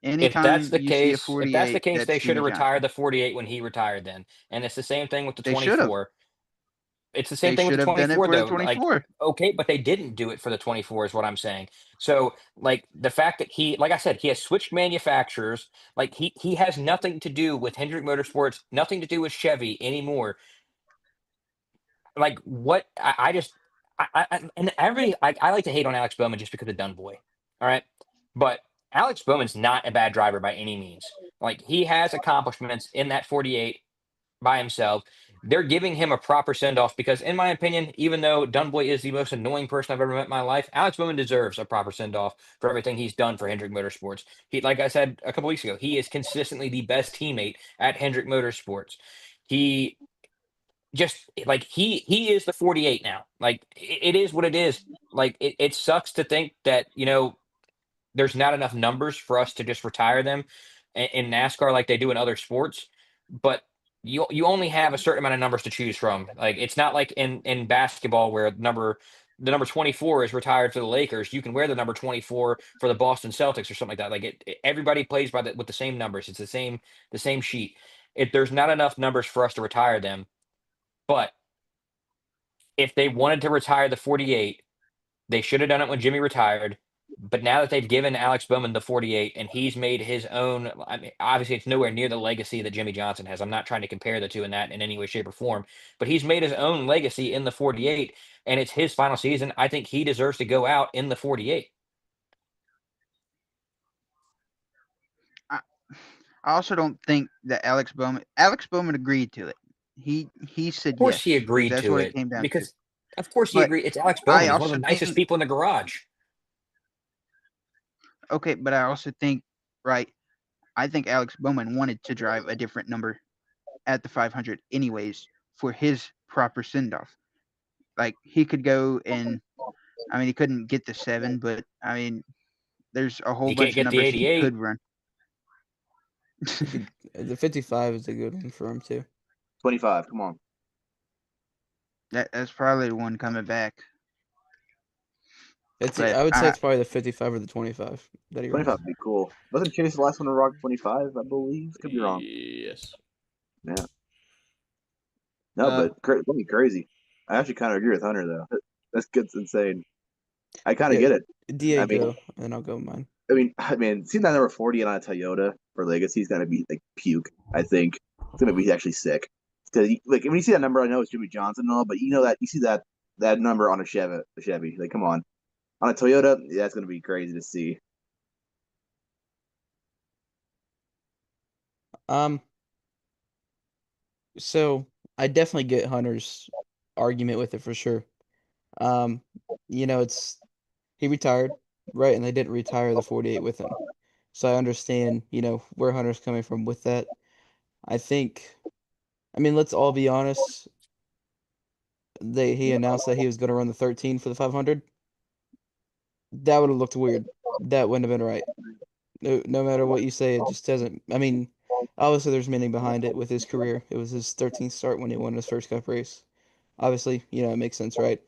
If that's Anytime the you see a case, 48, they that's should Jimmy have retired Johnson. the 48 when he retired then. And it's the same thing with the They should have. 24. It's the same They thing with should the have done it 24 for the though. Like, 24. okay, but they didn't do it for the 24 is what I'm saying. So, like the fact that like I said, he has switched manufacturers. Like he has nothing to do with Hendrick Motorsports, nothing to do with Chevy anymore. Like what I just and everybody I like to hate on Alex Bowman just because of Dunn Boy. All right. But Alex Bowman's not a bad driver by any means. Like he has accomplishments in that 48 by himself. They're giving him a proper send off because, in my opinion, even though Dunboy is the most annoying person I've ever met in my life, Alex Bowman deserves a proper send off for everything he's done for Hendrick Motorsports. He, like I said a couple weeks ago, he is consistently the best teammate at Hendrick Motorsports. He just like he is the 48 now. Like it is what it is. Like it sucks to think that there's not enough numbers for us to just retire them in NASCAR like they do in other sports. But you only have a certain amount of numbers to choose from. Like it's not like in basketball where number the number 24 is retired for the Lakers, you can wear the number 24 for the Boston Celtics or something like that. Like everybody plays with the same numbers. It's the same sheet. There's not enough numbers for us to retire them. But if they wanted to retire the 48, they should have done it when Jimmy retired. But now that they've given Alex Bowman the 48 and he's made his own, I mean, obviously it's nowhere near the legacy that Jimmy Johnson has. I'm not trying to compare the two in any way, shape, or form, but he's made his own legacy in the 48 and it's his final season. I think he deserves to go out in the 48. I also don't think that Alex Bowman agreed to it. He said Of course yes he because agreed that's to what it it came down to. because, of course, he But agreed. It's Alex Bowman. I He's one of also the nicest think people in the garage. okay, but I also think right. I think Alex Bowman wanted to drive a different number at the 500 anyways for his proper send off. Like he could go and I mean he couldn't get the 7, but I mean there's a whole He can't bunch of get the numbers he 88. could run. The 55 is a good one for him too. 25. Come on. That's probably the one coming back. It's But I would say it's probably the 55 or the 25 that he 25 runs. would be cool. Wasn't Chase the last one to rock 25? I believe. Could be wrong. Yes. Yeah. No, but that'd be crazy. I actually kind of agree with Hunter though. That's insane. I kind of Yeah, get it. DA I mean, go, and I'll go mine. seeing that number 40 on a Toyota for Legacy is gonna be like puke. I think it's gonna be actually sick because like when you see that number, I know it's Jimmy Johnson and all, but you know that you see that number on a Chevy. Like, come on a Toyota, yeah, that's gonna be crazy to see. Um, so I definitely get Hunter's argument with it for sure. Um, it's he retired, right, and they didn't retire the 48 with him. So I understand, where Hunter's coming from with that. I think, I mean, let's all be honest. He announced that he was going to run the 13 for the 500. That would have looked weird. That wouldn't have been right. No matter what you say, it just doesn't. I mean, obviously there's meaning behind it with his career. It was his 13th start when he won his first Cup race. Obviously, it makes sense, right?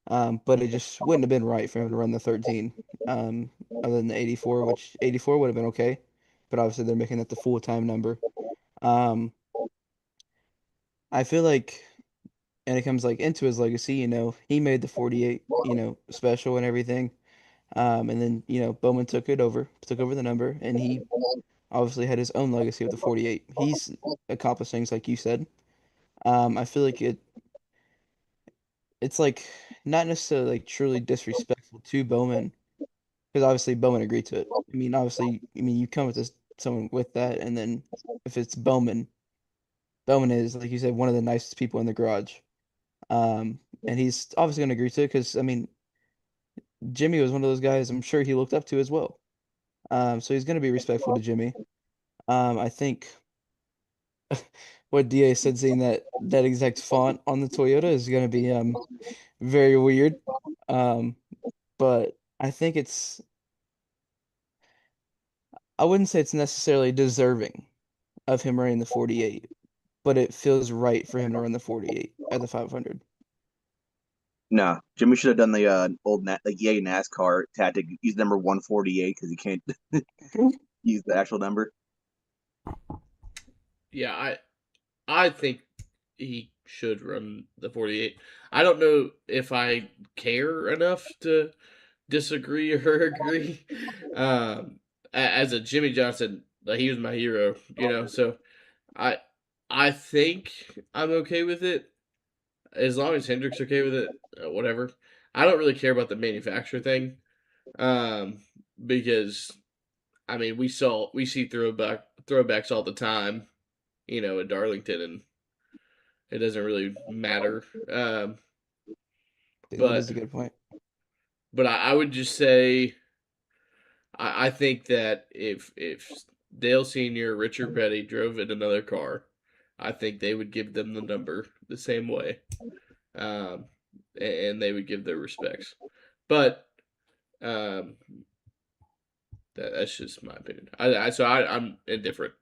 But it just wouldn't have been right for him to run the 13, other than the 84, which 84 would have been okay. But obviously they're making that the full-time number. Um, I feel like, and it comes like into his legacy, he made the 48, special and everything. And then, Bowman took over the number, and he obviously had his own legacy with the 48. He's accomplished things like you said. I feel like it's like not necessarily like truly disrespectful to Bowman because obviously Bowman agreed to it. I mean, obviously, you come with someone with that, and then if it's Bowman, Bowman is like you said one of the nicest people in the garage. And he's obviously going to agree to it because I mean, Jimmy was one of those guys I'm sure he looked up to as well. So he's going to be respectful to Jimmy. I think what DA said, seeing that exact font on the Toyota is going to be very weird. Um, but I think I wouldn't say it's necessarily deserving of him running the 48, but it feels right for him to run the 48 at the 500. No, Jimmy should have done the like EA NASCAR tactic. Use number 148 because he can't use the actual number. Yeah, I think he should run the 48. I don't know if I care enough to disagree or agree. As a Jimmy Johnson, like he was my hero, So I I think I'm okay with it as long as Hendrick's okay with it. Whatever. I don't really care about the manufacturer thing, um, because I mean we see throwbacks all the time, at Darlington, and it doesn't really matter. That But is a good point. I would just say I think that if Dale Senior, Richard Petty drove in another car, I think they would give them the number the same way, um, and they would give their respects. But um, that's just my opinion. I'm indifferent.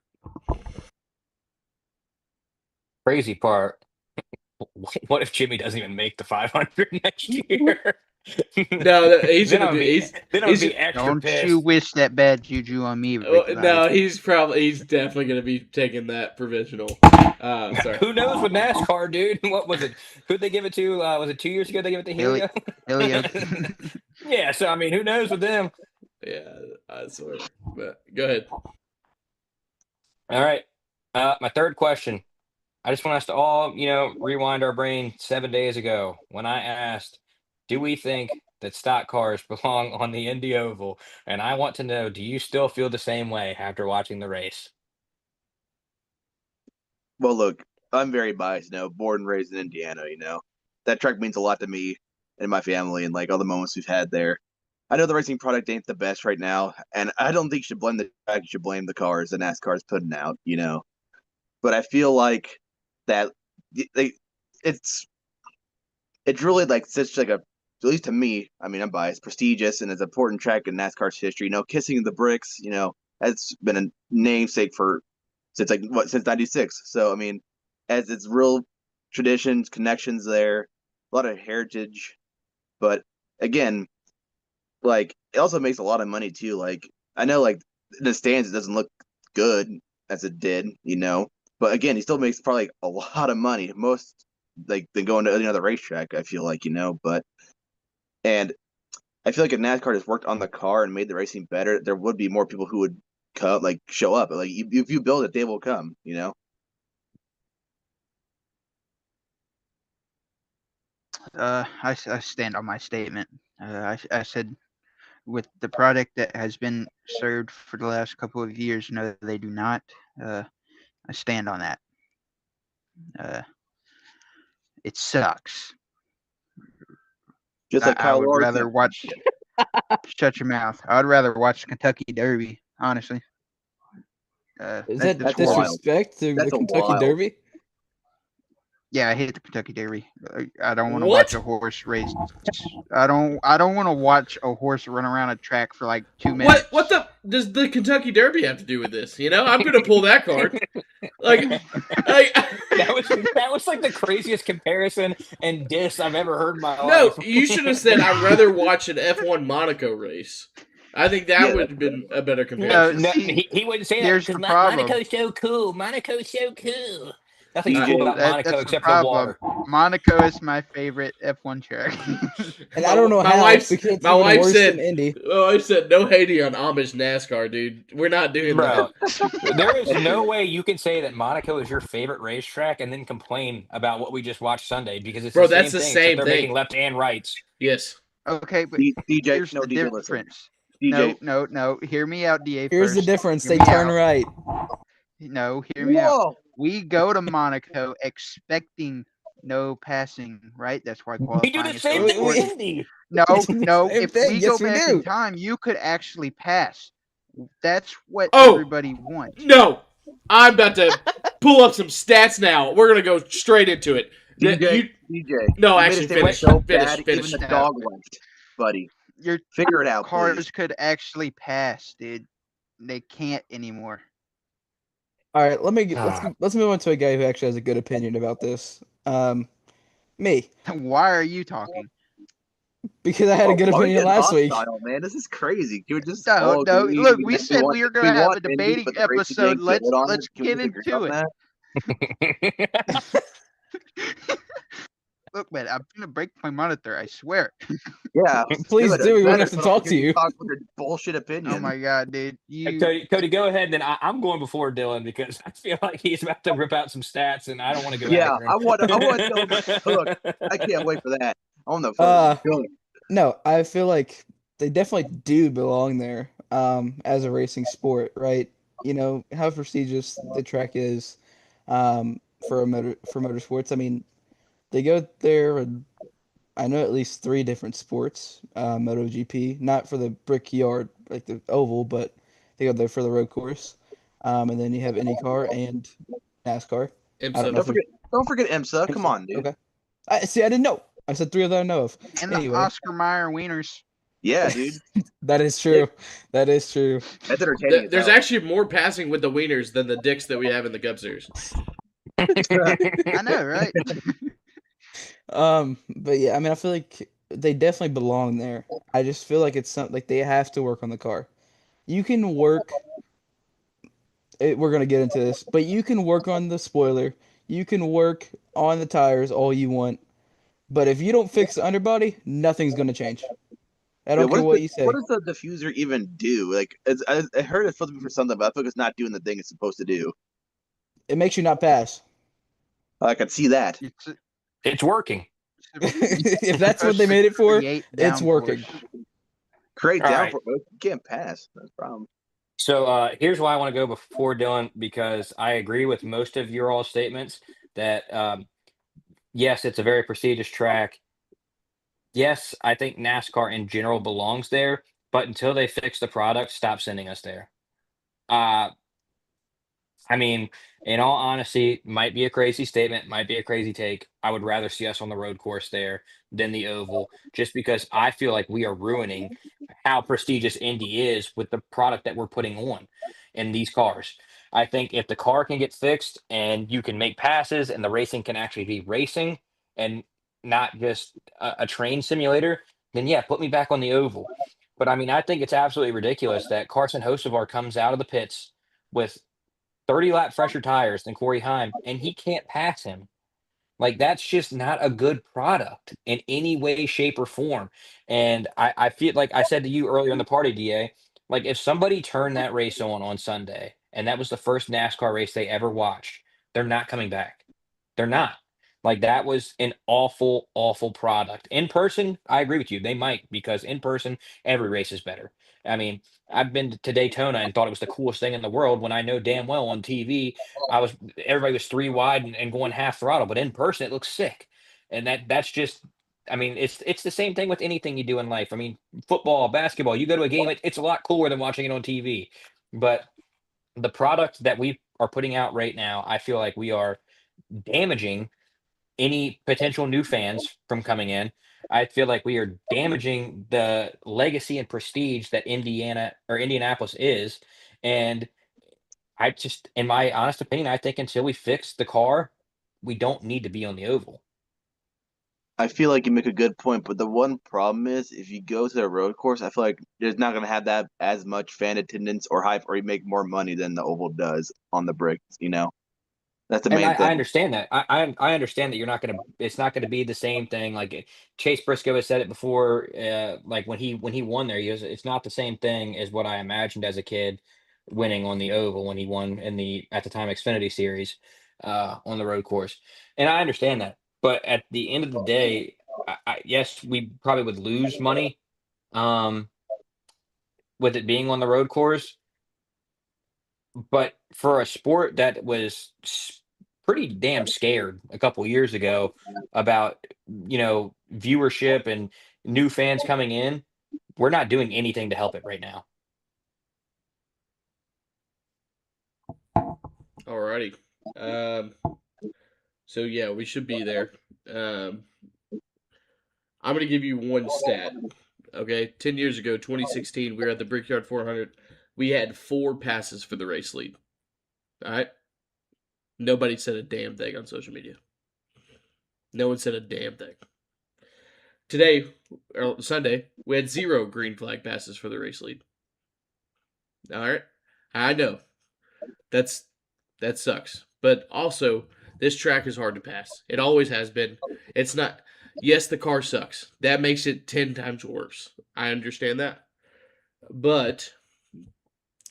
Crazy part. What if Jimmy doesn't even make the 500 next year? No, he's then gonna I'm be. gonna be extra Don't pissed. you wish that bad juju on me, Ricky No, Bobby. he's definitely gonna be taking that provisional. Sorry. Who knows with NASCAR, dude? What was it? Who'd they give it to? Was it 2 years ago they gave it to Helio? Helio. Yeah, so I mean, who knows with them? Yeah, I swear. But go ahead. All right. My third question. I just want us to all, rewind our brain 7 days ago when I asked, do we think that stock cars belong on the Indy Oval? And I want to know, do you still feel the same way after watching the race? Well, look, I'm very biased. Born and raised in Indiana. That track means a lot to me and my family, and like all the moments we've had there. I know the racing product ain't the best right now, and I don't think you should blame the track. You should blame the cars the NASCAR is putting out. But I feel like that they it's really like such like a, at least to me. I mean, I'm biased, prestigious, and it's an important track in NASCAR's history. Kissing the bricks. Has been a namesake since '96. So I mean, as it's real traditions, connections there, a lot of heritage. But again, like it also makes a lot of money too. Like I know, like in the stands, it doesn't look good as it did, But again, he still makes probably a lot of money, most like than going to any other racetrack. I feel like, But and I feel like if NASCAR just worked on the car and made the racing better, there would be more people who would come, like show up. Like if you build it, they will come. I stand on my statement. I said with the product that has been served for the last couple of years, no, they do not. I stand on that. It sucks. Just like I Kyle would Larson. rather watch. Shut your mouth. I'd rather watch Kentucky Derby, honestly. Is that that's disrespect to That's the Kentucky wild. Derby? Yeah, I hate the Kentucky Derby. I don't want to What? watch a horse race. I don't want to watch a horse run around a track for like 2 minutes. What does the Kentucky Derby have to do with this? I'm gonna pull that card. Like, that was like the craziest comparison and diss I've ever heard in my no, life. you should have said I'd rather watch an F1 Monaco race. I think that would have been a better comparison. No, See, he wouldn't say that here's because the problem. Monaco's so cool. Monaco's so cool. Nothing's DJ, cool about Monaco that's the except for problem. water. Monaco is my favorite F1 track. And I don't know how because it's my even wife worse said, than Indy. "Oh, I said no hating on Amish NASCAR, dude. We're not doing Bro, that." there is no way you can say that Monaco is your favorite racetrack and then complain about what we just watched Sunday because it's Bro, the that's same the thing, same except they're thing. making left and rights. Yes. Okay, but DJ, here's no, the DJ, listen. difference. DJ, No. Hear me out, DA. Here's first. the difference. Hear They me turn out. right. No, hear me out. whoa, We go to Monaco expecting no passing, right? That's why We qualifying do the is so same thing with important. Indy. No. Same If thing. we Yes, go we back do. in time, you could actually pass. That's what Oh! everybody wants. No, I'm about to pull up some stats now. We're gonna go straight into it. DJ, No, you actually, made us finish. so Finish. bad, Finish. even the dog left, buddy. Your Figure it out, cars please. could actually pass, dude. They can't anymore. All right, let's move on to a guy who actually has a good opinion about this. Me, Why are you talking? because I had a good Why are we opinion getting last week. hostile, man? This is crazy. Can we just No. all agree Look, that we said we were gonna have a debating episode. Let's get into it. Look, man, I'm gonna break my monitor. I swear. Yeah, Please do. We want us to talk to you. Talk with your bullshit opinion. Oh my god, dude. Cody, go ahead. Then I'm going before Dylan because I feel like he's about to rip out some stats, and I don't want to go Yeah, after him. I want to tell him. Look, I can't wait for that. I want the No, I feel like they definitely do belong there. As a racing sport, right? How prestigious the track is, for motorsports. I mean, they go there. And I know at least 3 different sports. MotoGP, not for the Brickyard like the oval, but they go there for the road course. And then you have IndyCar and NASCAR. IMSA. Don't forget IMSA. Come on, dude. Okay. I didn't know. I said 3 that I know of. And Anyway. the Oscar Mayer wieners. Yeah, dude. That is true. That is true. That's entertaining. There's actually more passing with the wieners than the dicks that we have in the Cup Series. I know, right? But yeah, I mean, I feel like they definitely belong there. I just feel like it's something like they have to work on the car. You can work. We're gonna get into this, but you can work on the spoiler. You can work on the tires all you want, but if you don't fix the underbody, nothing's gonna change. I Yeah, don't care what you what say. does the diffuser even do? Like, I heard it's supposed to be for something, but I feel like it's not doing the thing it's supposed to do. It makes you not pass. I can see that. It's It's working. If that's what supposed they to made it for, create it's downforce. working. Create All downforce. right. You can't pass. That's the problem. So here's why I want to go before Dylan, because I agree with most of your all statements that yes, it's a very prestigious track. Yes, I think NASCAR in general belongs there, but until they fix the product, stop sending us there. Uh, I mean, in all honesty, might be a crazy statement, might be a crazy take. I would rather see us on the road course there than the oval, just because I feel like we are ruining how prestigious Indy is with the product that we're putting on in these cars. I think if the car can get fixed and you can make passes and the racing can actually be racing and not just a train simulator, then yeah, put me back on the oval. But I mean, I think it's absolutely ridiculous that Carson Hocevar comes out of the pits with 30 lap fresher tires than Corey Heim, and he can't pass him. Like that's just not a good product in any way, shape, or form. And I feel like I said to you earlier in the party, DA, like if somebody turned that race on Sunday and that was the first NASCAR race they ever watched, they're not coming back. They're not. Like that was an awful, awful product. In person, I agree with you. They might because in person, every race is better. I mean, I've been to Daytona and thought it was the coolest thing in the world when I know damn well on TV I was everybody was three wide and going half throttle, but in person it looks sick. And that's just I mean, it's the same thing with anything you do in life. I mean, football, basketball, you go to a game, it's a lot cooler than watching it on TV. But the product that we are putting out right now, I feel like we are damaging any potential new fans from coming in. I feel like we are damaging the legacy and prestige that Indiana or Indianapolis is. And I just, in my honest opinion, I think until we fix the car, we don't need to be on the oval. I feel like you make a good point, but the one problem is if you go to the road course, I feel like there's not going to have that as much fan attendance or hype, or you make more money than the oval does on the bricks. That's the And main I thing. understand that. I understand that you're not gonna. It's not gonna be the same thing. Like Chase Briscoe has said it before. Like when he won there, he goes, "It's not the same thing as what I imagined as a kid winning on the oval when he won in the at the time Xfinity Series on the road course." And I understand that, but at the end of the day, yes, we probably would lose money um, with it being on the road course. But for a sport that was pretty damn scared a couple years ago about, viewership and new fans coming in, we're not doing anything to help it right now. Alrighty. Um, so yeah, we should be there. Um, I'm gonna give you one stat. Okay, 10 years ago, 2016, we were at the Brickyard 400. We had 4 passes for the race lead. All right. Nobody said a damn thing on social media. No one said a damn thing. Today, or Sunday, we had 0 green flag passes for the race lead. All right. I know that sucks, but also this track is hard to pass. It always has been. It's not. Yes, the car sucks. That makes it 10 times worse. I understand that, but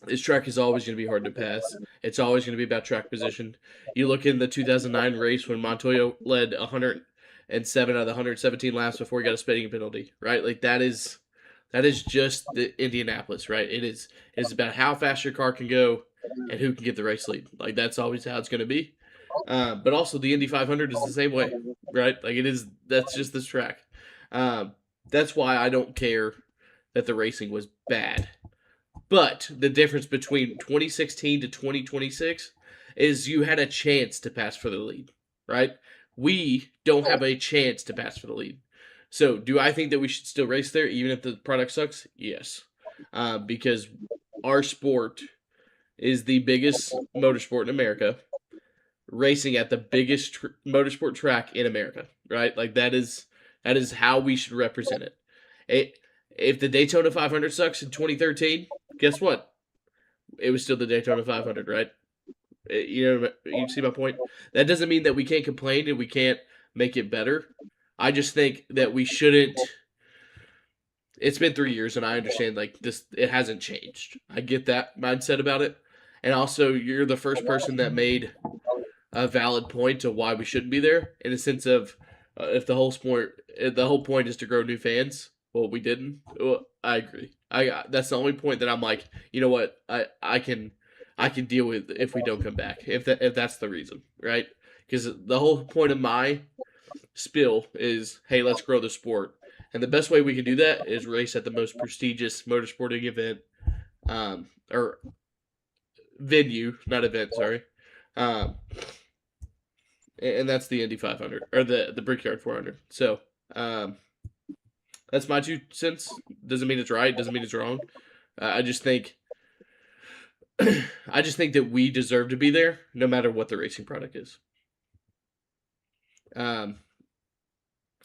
this track is always going to be hard to pass. It's always going to be about track position. You look in the 2009 race when Montoya led 107 out of the 117 laps before he got a speeding penalty, right? Like that is just the Indianapolis, right? It's about how fast your car can go and who can get the race lead. Like that's always how it's going to be. But also the Indy 500 is the same way, right? Like it is. That's just this track. Um, that's why I don't care that the racing was bad. But the difference between 2016 to 2026 is you had a chance to pass for the lead, right? We don't have a chance to pass for the lead. So, do I think that we should still race there even if the product sucks? Yes. Because our sport is the biggest motorsport in America. racing at the biggest motorsport track in America, right? Like that is how we should represent it. If the Daytona 500 sucks in 2013, guess what? It was still the Daytona 500, right? You see my point? That doesn't mean that we can't complain and we can't make it better. I just think that we shouldn't. It's been 3 years, and I understand like this. It hasn't changed. I get that mindset about it, and also you're the first person that made a valid point to why we shouldn't be there. In a sense of if the whole point is to grow new fans. Well, we didn't. Well, I agree. That's the only point that I'm like, you know what? I can deal with if we don't come back. If that's the reason, right? Because the whole point of my spill is, hey, let's grow the sport. And the best way we can do that is race at the most prestigious motorsporting event, or venue, not event, sorry. And that's the Indy 500, or the Brickyard 400. So, that's my 2 cents. Doesn't mean it's right, doesn't mean it's wrong. I just think that we deserve to be there no matter what the racing product is.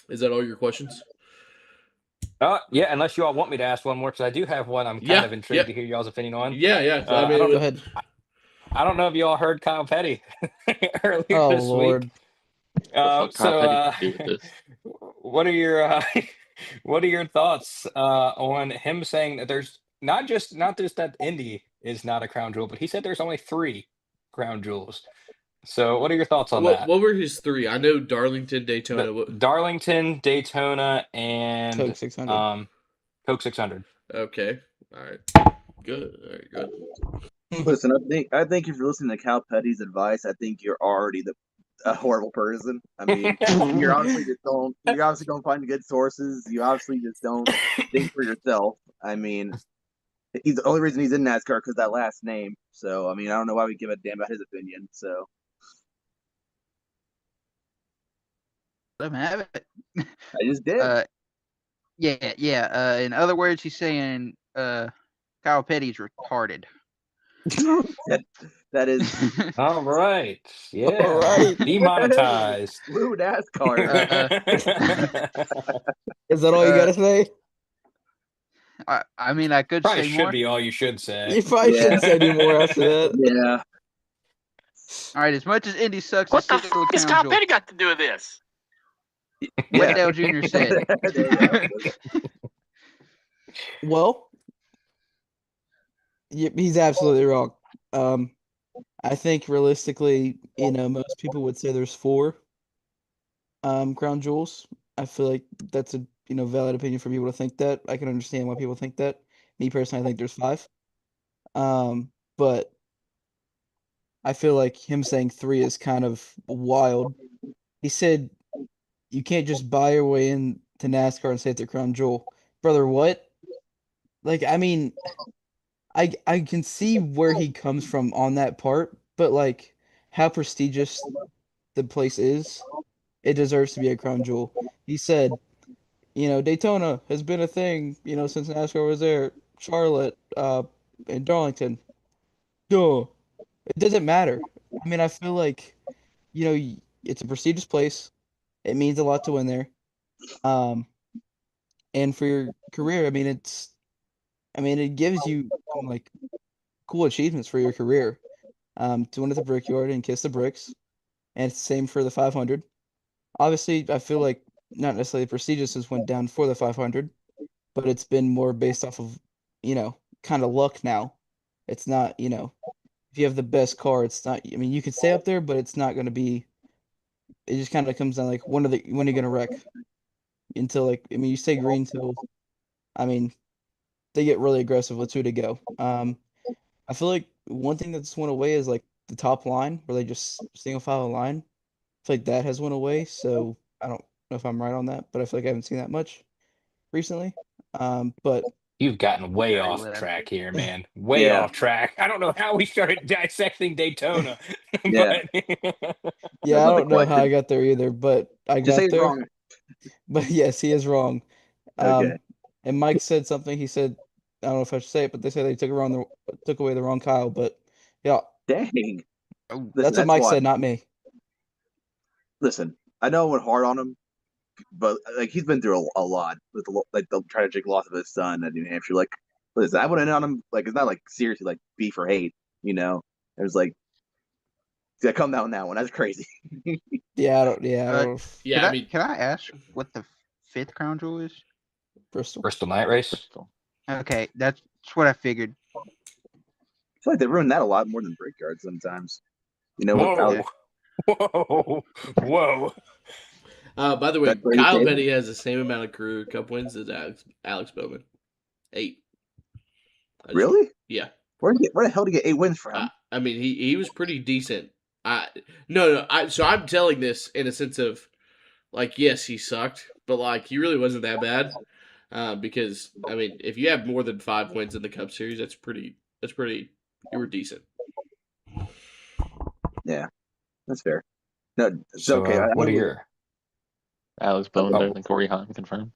Is that all your questions? Yeah, unless you all want me to ask one more, because I do have one I'm kind of intrigued to hear y'all's opinion on. Yeah. I mean, go ahead. I don't know if you all heard Kyle Petty earlier Oh, this Lord. week. What Kyle Petty do with this? What are your thoughts on him saying that there's not just that Indy is not a crown jewel, but he said there's only 3 crown jewels. So what are your thoughts on that? What were his 3? I know Darlington, Daytona. Darlington, Daytona, and Coke 600. Coke 600. Okay. All right. Good. All right. Good. Listen, I think if you're listening to Cal Petty's advice, I think you're already a horrible person. I mean, you're obviously don't find good sources. You obviously just don't think for yourself. I mean, he's the only reason he's in NASCAR because that last name. So I mean, I don't know why we give a damn about his opinion. So Let him have it. I just did. Yeah. In other words, he's saying Kyle Petty's retarded. That is All right. Yeah. All right. Demonetized. Blue NASCAR. Is that all you got to say? I mean, I could Probably say should more. be all you should say. You probably shouldn't say any more after that. Yeah. All right, as much as Indy sucks, What the it's still a fuck has crown Kyle jewel. Petty got to do with this? What Dale Jr. said. Well, he's absolutely wrong. I think realistically, most people would say there's 4 crown jewels. I feel like that's a valid opinion for people to think that. I can understand why people think that. Me personally, I think there's 5. But I feel like him saying 3 is kind of wild. He said you can't just buy your way into NASCAR and say it's a crown jewel. Brother, what? Like, I mean, I can see where he comes from on that part, but like how prestigious the place is, it deserves to be a crown jewel. He said, Daytona has been a thing, since NASCAR was there. Charlotte, and Darlington. Duh. It doesn't matter. I mean, I feel like, it's a prestigious place. It means a lot to win there. And for your career, I mean, it gives you like cool achievements for your career. To win at the Brickyard and kiss the bricks, and it's the same for the 500. Obviously, I feel like not necessarily prestigious has went down for the 500, but it's been more based off of, kind of luck now. It's not, if you have the best car, it's not. I mean, you can stay up there, but it's not going to be. It just kind of comes down like when are you going to wreck? Until like you stay green till, I mean, they get really aggressive with 2 to go. I feel like one thing that's went away is like the top line where they just single file a line. I feel like that has went away. So I don't know if I'm right on that, but I feel like I haven't seen that much recently. But You've gotten way Very off well. track here, man. Way off track. I don't know how we started dissecting Daytona. Yeah. Yeah, I don't know how I got there either, but I Just say got it's there. wrong. But yes, he is wrong. Okay. And Mike said something. He said, I don't know if I should say it, but they said they took away the wrong Kyle. But yeah, Dang. Oh, That's what Mike said, not me. Listen, I know I went hard on him, but like he's been through a lot with the tragic loss of his son at New Hampshire. Like, listen, I went in on him. Like, it's not like seriously like beef or hate. It was like, yeah, come down on that one. That's crazy. Yeah, I don't. Yeah, I Uh, don't. Yeah, I mean, can I ask what the 5th crown jewel is? Bristol. Bristol Night Race. Bristol. Okay, that's what I figured. I feel like they ruin that a lot more than Brickyard sometimes. With Whoa, whoa. by the way, That's crazy, Kyle Dave. Petty has the same amount of career cup wins as Alex Bowman. 8. Really? Yeah. Where the hell did he get 8 wins from? I mean, he was pretty decent. No. So I'm telling this in a sense of, like, yes, he sucked, but like he really wasn't that bad. Because I mean, if you have more than 5 wins in the Cup Series, that's pretty. You were decent. Yeah, that's fair. No, it's So, okay. what are your? Alex Bowman Oh. better than Corey Heim confirmed.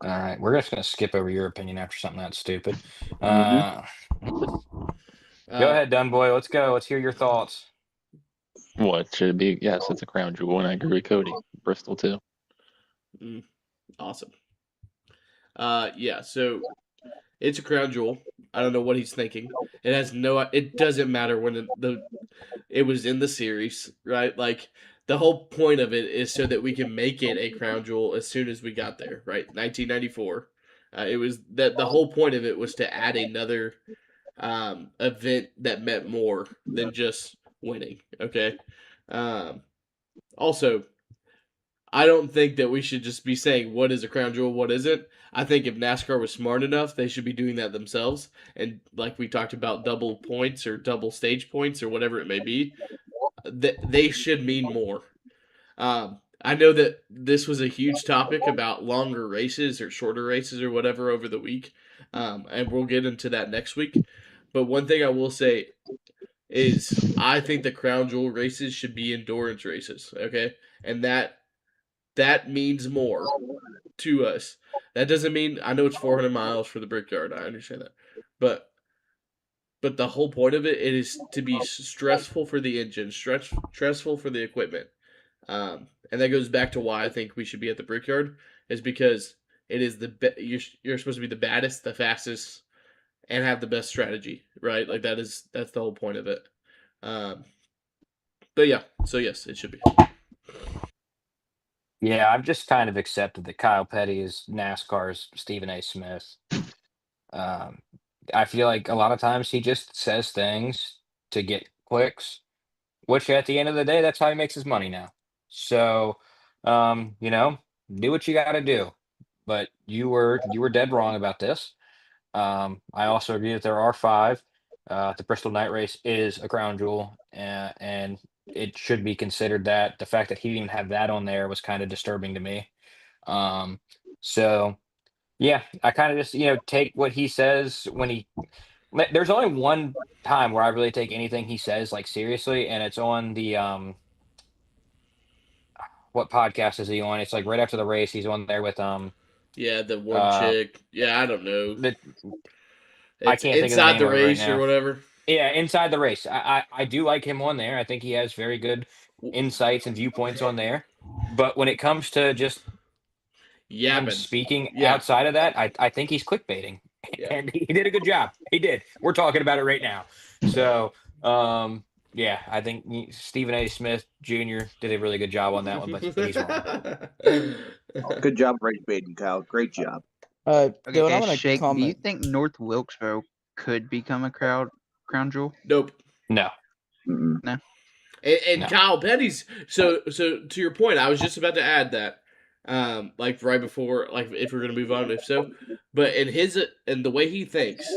All right, we're just gonna skip over your opinion after something that stupid. Mhm. Go ahead, Dunboy. Let's go. Let's hear your thoughts. What should it be? Yes, it's a crown jewel, and I agree with Cody. Bristol too. Awesome. Yeah. So it's a crown jewel. I don't know what he's thinking. It has no. It doesn't matter when it was in the series, right? Like the whole point of it is so that we can make it a crown jewel as soon as we got there, right? 1994. It was that the whole point of it was to add another event that meant more than just winning. Okay. Also, I don't think that we should just be saying what is a crown jewel, what isn't. I think if NASCAR was smart enough, they should be doing that themselves. And like we talked about, double points or double stage points or whatever it may be, they should mean more. I know that this was a huge topic about longer races or shorter races or whatever over the week, and we'll get into that next week. But one thing I will say is I think the crown jewel races should be endurance races, okay? And that means more to us. That doesn't mean I know it's 400 miles for the Brickyard. I understand that, but the whole point of it is to be stressful for the engine, stressful for the equipment, and that goes back to why I think we should be at the Brickyard is because it is you're supposed to be the baddest, the fastest, and have the best strategy, right? Like that's the whole point of it. But yeah, so yes, it should be. Yeah, I've just kind of accepted that Kyle Petty is NASCAR's Stephen A. Smith. I feel like a lot of times he just says things to get clicks, which at the end of the day, that's how he makes his money now. So, do what you got to do. But you were dead wrong about this. I also agree that there are 5. The Bristol Night Race is a crown jewel, and it should be considered that. The fact that he didn't have that on there was kind of disturbing to me. So yeah, I kind of just take what he says when he. There's only one time where I really take anything he says like seriously, and it's on the what podcast is he on? It's like right after the race. He's on there with Yeah, the one uh chick. Yeah, I don't know. the I It's can't think of the inside name the of it right race or now. whatever. Yeah, inside the race. I do like him on there. I think he has very good insights and viewpoints on there. But when it comes to just him Yapping. speaking Yeah. outside of that, I think he's clickbaiting. Yeah. And he did a good job. He did. We're talking about it right now. So yeah, I think Stephen A. Smith Jr. did a really good job on that one, but he's wrong. Good job, race baiting, Kyle. Great job. Dylan, Okay, I'm gonna Shake, do you comment. think North Wilkesboro could become a crown jewel? Nope. No. Mm-mm. No. And No. Kyle Petty's so to your point, I was just about to add that, like right before, like if we're gonna move on, if so, but in the way he thinks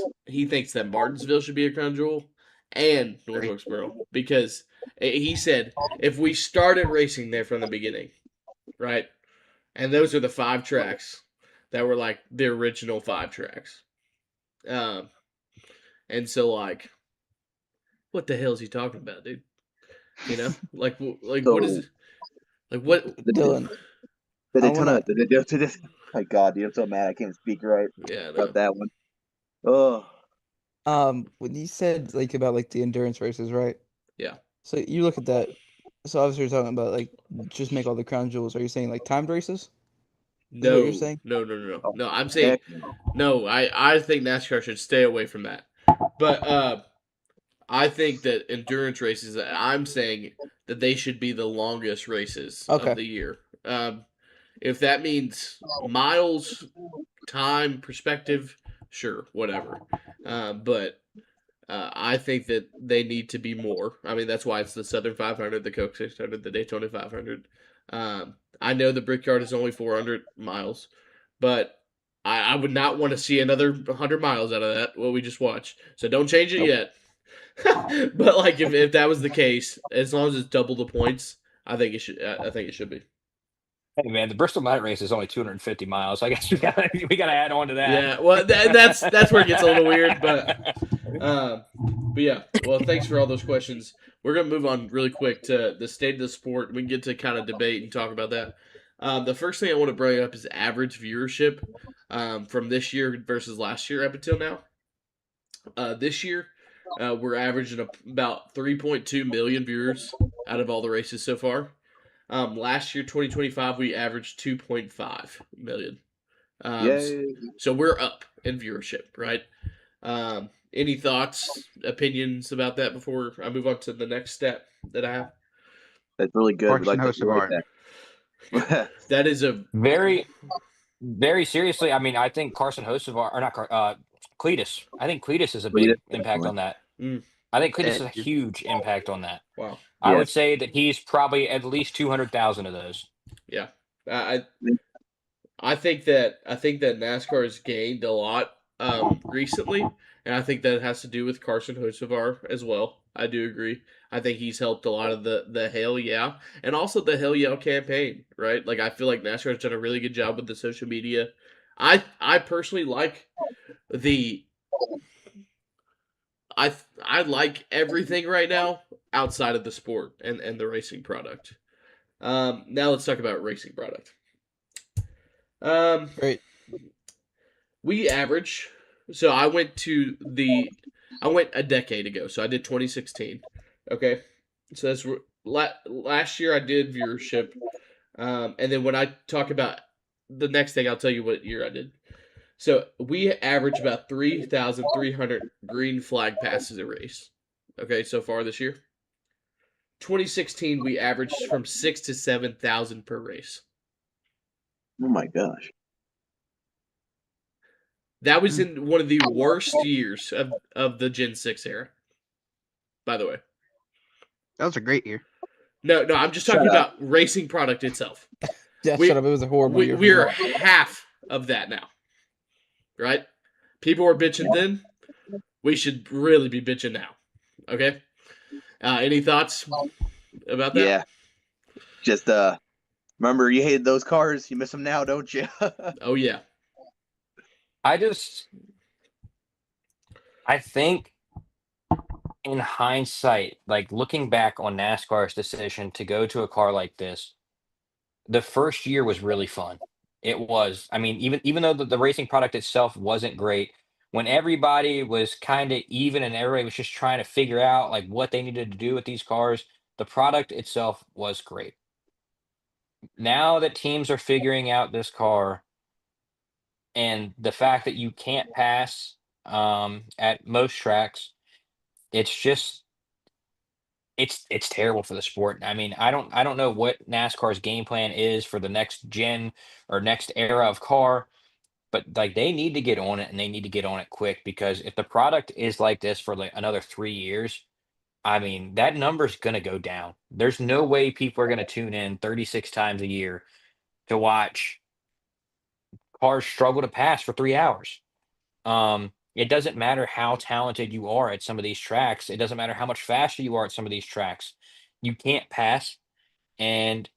that Martinsville should be a crown jewel and North Great. Wilkesboro because he said if we started racing there from the beginning, right, and those are the 5 tracks that were like the original 5 tracks, and so like, what the hell is he talking about, dude? Like So, what is it? Like what? Dylan, The I wanna. Daytona. My God, dude, I'm so mad I can't speak right Yeah, about no. that one. Oh, When you said like about like the endurance races, right? Yeah. So you look at that. So obviously you're talking about like just make all the crown jewels. Are you saying like timed races? Is what you're No, saying? no. No, I'm saying Heck no. no. I think NASCAR should stay away from that. But I think that endurance races. I'm saying that they should be the longest races of Okay. the year. If that means miles, time, perspective, sure, whatever. But I think that they need to be more. I mean, that's why it's the Southern 500, the Coke 600, the Daytona 500. I know the Brickyard is only 400 miles, but I would not want to see another 100 miles out of that, what we just watched. So don't change it Nope. yet. But like if that was the case, as long as it's double the points, I think it should. I think it should be. Hey man, the Bristol Night Race is only 250 miles. I guess we gotta add on to that. Yeah, well, that's where it gets a little weird, but yeah. Well, thanks for all those questions. We're gonna move on really quick to the state of the sport. We can get to kind of debate and talk about that. The first thing I want to bring up is average viewership from this year versus last year up until now. This year, we're averaging about 3.2 million viewers out of all the races so far. Last year, 2025, we averaged 2.5 million. Yay. So we're up in viewership, right? Any thoughts, opinions about that before I move on to the next step that I have? That's really good. We Carson like that. We like Hocevar. that. That is a Very, very seriously. I mean, I think Carson Hocevar or not Cletus. I think Cletus is a Lead big it, impact definitely. on that. Mm. I think Cletus Eh, is a huge impact on that. wow. I Yeah. would say that he's probably at least 200,000 of those. Yeah, I think that NASCAR has gained a lot recently, and I think that has to do with Carson Hocevar as well. I do agree. I think he's helped a lot of the Hell Yeah, and also the Hell Yeah campaign, right? Like I feel like NASCAR has done a really good job with the social media. I personally like the I like everything right now outside of the sport and the racing product. Now let's talk about racing product. Um, Great. we average. So I went a decade ago. So I did 2016. Okay, so that's last year I did viewership, and then when I talk about the next thing, I'll tell you what year I did. So we average about 3,300 green flag passes a race. Okay, so far this year. 2016 we averaged from 6 to 7,000 per race. Oh my gosh. That was in one of the worst years of the Gen 6 era, by the way. That was a great year. No, I'm just Shut talking up. about racing product itself. Yeah, We- shut up. It was a horrible year. for We're that. half of that now, right? People were bitching then. We should really be bitching now. Okay. Any thoughts about that? Yeah. Just remember you hated those cars. You miss them now, don't you? Oh yeah. I think in hindsight, like looking back on NASCAR's decision to go to a car like this, the first year was really fun. It was. I mean, even though the racing product itself wasn't great, when everybody was kind of even and everybody was just trying to figure out like what they needed to do with these cars, the product itself was great. Now that teams are figuring out this car and the fact that you can't pass at most tracks, it's just it's terrible for the sport. I mean, I don't know what NASCAR's game plan is for the next gen or next era of car, but like they need to get on it and they need to get on it quick because if the product is like this for like another 3 years, I mean that number's gonna go down. There's no way people are gonna tune in 36 times a year to watch cars struggle to pass for 3 hours. It doesn't matter how talented you are at some of these tracks. It doesn't matter how much faster you are at some of these tracks. You can't pass. And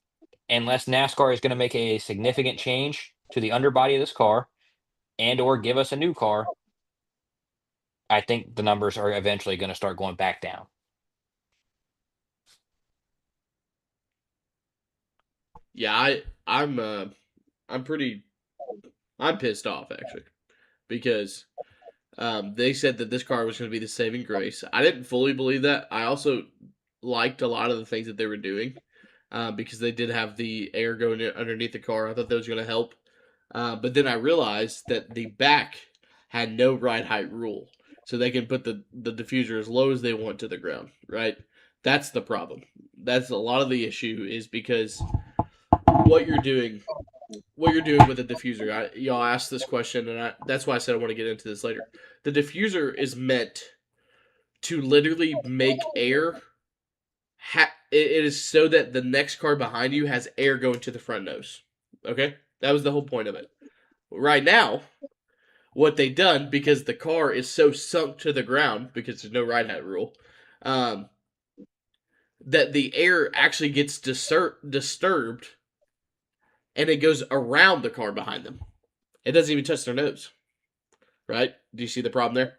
unless NASCAR is going to make a significant change to the underbody of this car and or give us a new car, I think the numbers are eventually going to start going back down. Yeah, I'm pretty I'm pissed off actually because They said that this car was going to be the saving grace. I didn't fully believe that. I also liked a lot of the things that they were doing because they did have the air going underneath the car. I thought that was going to help. But then I realized that the back had no ride height rule. So they can put the diffuser as low as they want to the ground, right? That's the problem. That's a lot of the issue is because what you're doing with the diffuser. Y'all asked this question, and that's why I said I want to get into this later. The diffuser is meant to literally make air. It is so that the next car behind you has air going to the front nose. Okay, that was the whole point of it. Right now, what they done because the car is so sunk to the ground because there's no ride height rule, um, that the air actually gets disturbed and it goes around the car behind them. It doesn't even touch their nose. Right? Do you see the problem there?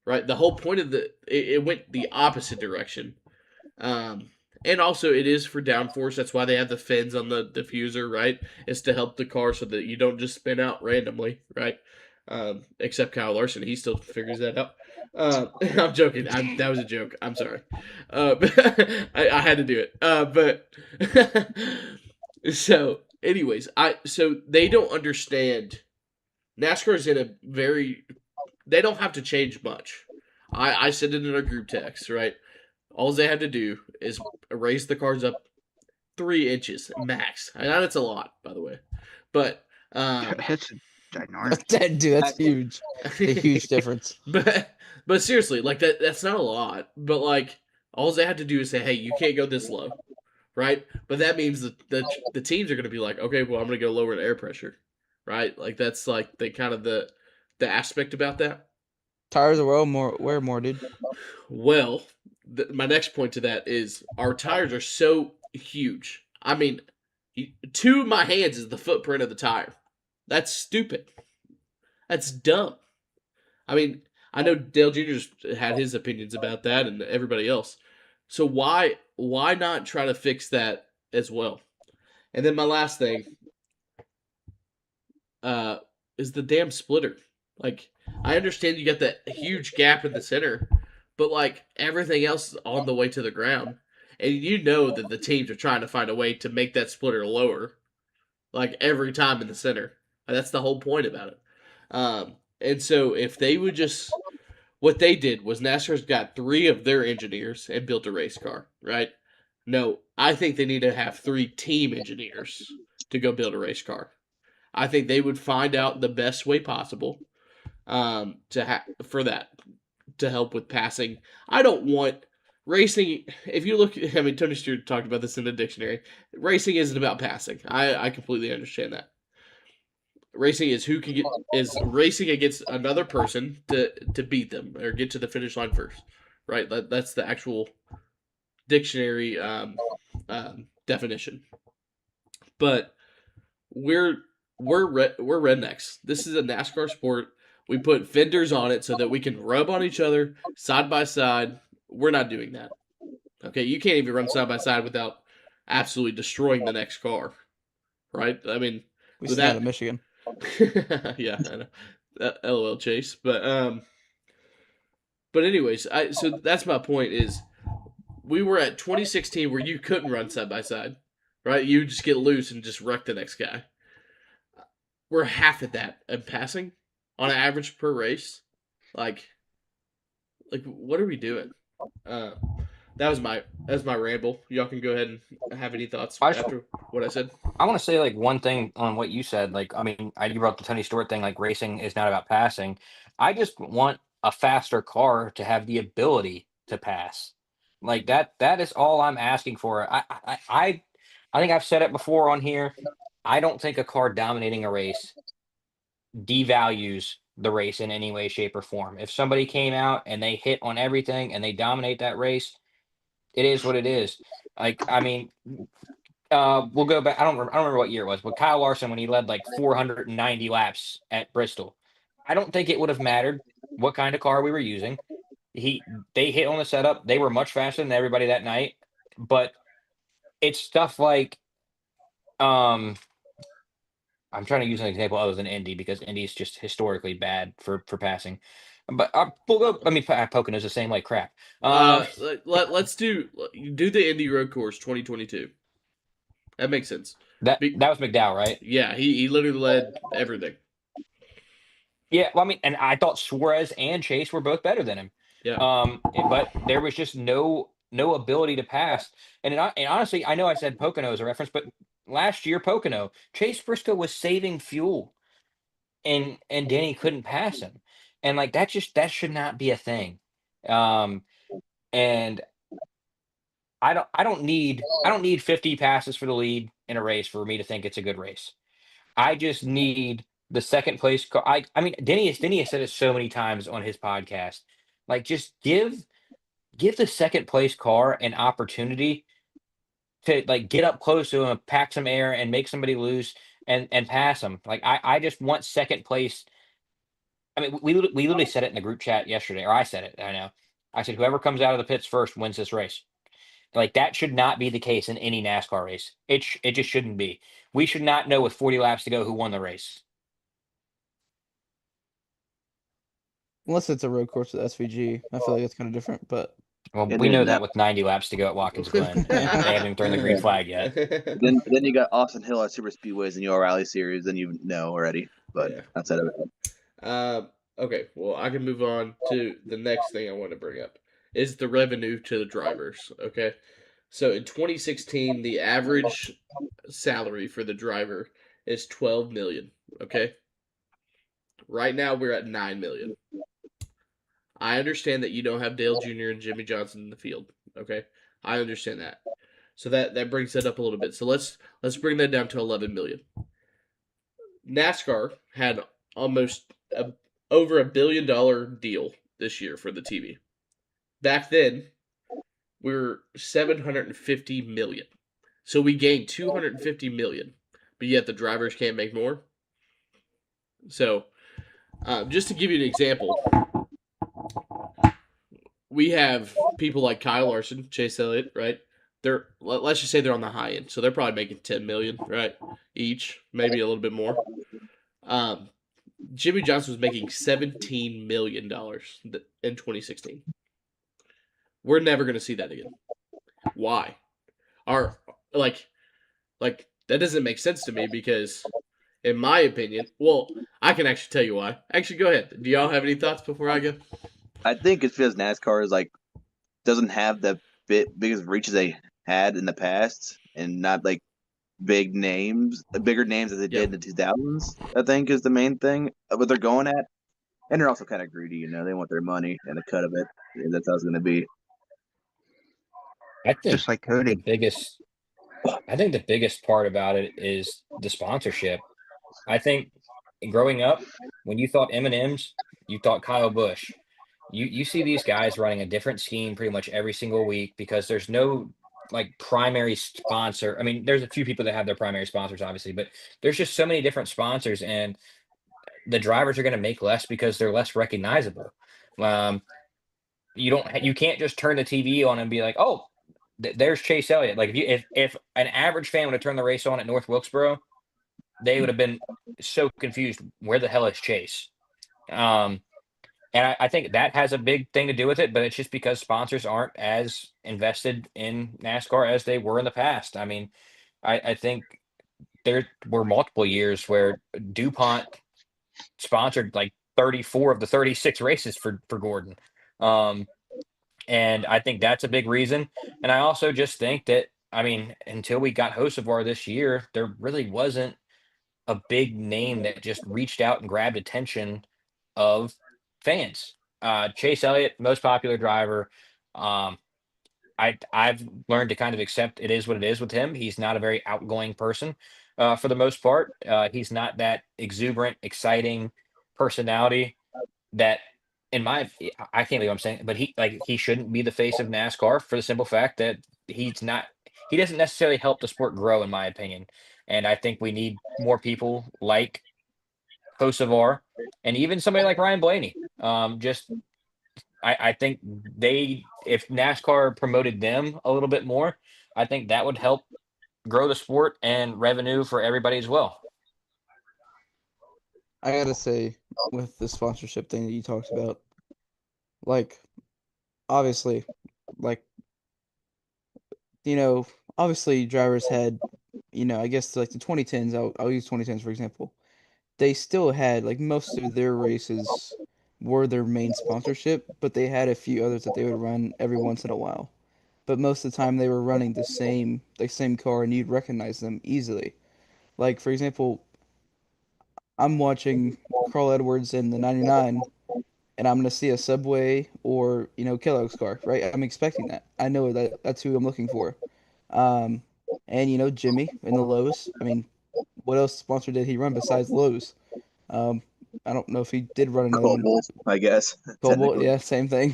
Right? The whole point of it went the opposite direction. And also it is for downforce. That's why they have the fins on the diffuser, right? It's to help the car so that you don't just spin out randomly, right? Except Kyle Larson, he still figures that out. I'm joking. That was a joke. I'm sorry. I had to do it. But so, anyways, so they don't understand. NASCAR is in a very. They don't have to change much. I said it in our group text, right? All they had to do is raise the cars up 3 inches max. I know that's a lot, by the way, but It's ginormous. Dude, that's huge. A huge difference. But seriously, like that's not a lot. But like all they had to do is say, hey, you can't go this low, right? But that means that the teams are going to be like, okay, well I'm going to go lower in air pressure, right? Like that's like the kind of the aspect about that. Tires are wear more, dude. Well, my next point to that is our tires are so huge. I mean, to my hands is the footprint of the tire. That's stupid. That's dumb. I mean, I know Dale Jr.'s had his opinions about that and everybody else. So why not try to fix that as well? And then my last thing is the damn splitter. Like, I understand you got that huge gap in the center, but like everything else is on the way to the ground. And you know that the teams are trying to find a way to make that splitter lower, like every time in the center. That's the whole point about it. And so if they would just, what they did was NASCAR's got 3 of their engineers and built a race car, right? No, I think they need to have 3 team engineers to go build a race car. I think they would find out the best way possible for that to help with passing. I don't want racing. If you look, I mean, Tony Stewart talked about this in the dictionary. Racing isn't about passing. I completely understand that. Racing is racing against another person to beat them or get to the finish line first, right? That's the actual dictionary definition. But we're rednecks. This is a NASCAR sport. We put fenders on it so that we can rub on each other side by side. We're not doing that. Okay, you can't even run side by side without absolutely destroying the next car, right? I mean, We with stay out that, of Michigan. yeah, I know. LOL Chase, but anyways, so that's my point is we were at 2016 where you couldn't run side by side, right? You just get loose and just wreck the next guy. We're half at that in passing on average per race. Like what are we doing? That was my ramble. Y'all can go ahead and have any thoughts after what I said. I want to say like one thing on what you said. Like, I mean, you brought the Tony Stewart thing. Like, racing is not about passing. I just want a faster car to have the ability to pass. Like that. That is all I'm asking for. I think I've said it before on here. I don't think a car dominating a race devalues the race in any way, shape, or form. If somebody came out and they hit on everything and they dominate that race, it is what it is. Like, I mean, we'll go back. I don't remember what year it was, but Kyle Larson, when he led like 490 laps at Bristol, I don't think it would have mattered what kind of car we were using. They hit on the setup. They were much faster than everybody that night. But it's stuff like, I I'm trying to use an example other than Indy because Indy is just historically bad for passing. But we'll go. I mean, Pocono's the same like crap. Let's do the Indy Road Course 2022. That makes sense. That was McDowell, right? Yeah, he literally led everything. Yeah, well, I mean, and I thought Suarez and Chase were both better than him. Yeah. But there was just no ability to pass. And honestly, I know I said Pocono as a reference, but last year Pocono, Chase Briscoe was saving fuel, and Danny couldn't pass him, and like that should not be a thing. And I don't need 50 passes for the lead in a race for me to think it's a good race. I just need the second place car. I mean, Denny has said it so many times on his podcast. Like, just give the second place car an opportunity to like get up close to him, pack some air, and make somebody loose and pass him. Like, I just want second place. I mean, we literally said it in the group chat yesterday, or I said it. I know. I said whoever comes out of the pits first wins this race. Like that should not be the case in any NASCAR race. It just shouldn't be. We should not know with 40 laps to go who won the race. Unless it's a road course with SVG, I feel like it's kind of different. But Well, And we know then that with 90 laps to go at Watkins Glen. They haven't even thrown the green flag yet. then you got Austin Hill at Super Speedways in your Rally Series, then you know already. But Yeah. outside of it, Okay, well, I can move on to the next thing I want to bring up is the revenue to the drivers. Okay, so in 2016, the average salary for the driver is 12 million. Okay, right now we're at 9 million. I understand that you don't have Dale Jr. and Jimmy Johnson in the field. Okay, I understand that. So that brings that up a little bit. So let's bring that down to 11 million. NASCAR had almost over $1 billion deal this year for the TV. Back then, we were 750 million. So we gained 250 million, but yet the drivers can't make more. So, just to give you an example, we have people like Kyle Larson, Chase Elliott, right? Let's just say they're on the high end, so they're probably making 10 million, right, each, maybe a little bit more. Jimmy Johnson was making $17 million in 2016. We're never going to see that again. Why? Our like that doesn't make sense to me because, in my opinion, well, I can actually tell you why. Actually, go ahead. Do y'all have any thoughts before I go? I think it's because NASCAR is like doesn't have the biggest reaches they had in the past, and not like bigger names as they did in the 2000s. I think is the main thing what they're going at, and they're also kind of greedy. You know, they want their money and a cut of it. And that's how it's going to be. I think Just like Cody. I think the biggest part about it is the sponsorship. I think growing up, when you thought M&M's, you thought Kyle Busch. You see these guys running a different scheme pretty much every single week because there's no like primary sponsor. I mean, there's a few people that have their primary sponsors, obviously, but there's just so many different sponsors, and the drivers are going to make less because they're less recognizable. Um, you can't just turn the TV on and be like, oh, there's Chase Elliott. Like if an average fan would have turned the race on at North Wilkesboro, they would have been so confused. Where the hell is Chase? And I think that has a big thing to do with it, but it's just because sponsors aren't as invested in NASCAR as they were in the past. I mean, I think there were multiple years where DuPont sponsored like 34 of the 36 races for Gordon. And I think that's a big reason. And I also just think that, I mean, until we got Hocevar this year, there really wasn't a big name that just reached out and grabbed attention of fans. Chase Elliott, most popular driver. Um, I've learned to kind of accept it is what it is with him. He's not a very outgoing person for the most part. He's not that exuberant, exciting personality that in my I can't believe I'm saying it, but he shouldn't be the face of NASCAR for the simple fact that he doesn't necessarily help the sport grow in my opinion. And I think we need more people like Kosovar and even somebody like Ryan Blaney. Just I think if NASCAR promoted them a little bit more, I think that would help grow the sport and revenue for everybody as well. I gotta say, with the sponsorship thing that you talked about, like, obviously, like, you know, obviously drivers had, I guess like the 2010s, I'll use 2010s for example. They still had, like, most of their races were their main sponsorship, but they had a few others that they would run every once in a while. But most of the time they were running the same car and you'd recognize them easily. Like, for example, I'm watching Carl Edwards in the 99 and I'm going to see a Subway or, Kellogg's car, right? I'm expecting that. I know that that's who I'm looking for. Um, and, Jimmy in the Lowe's. I mean, what else sponsor did he run besides Lowe's? Um, I don't know if he did run another one. Cobalt, I guess. Cobalt, Technically. yeah, same thing.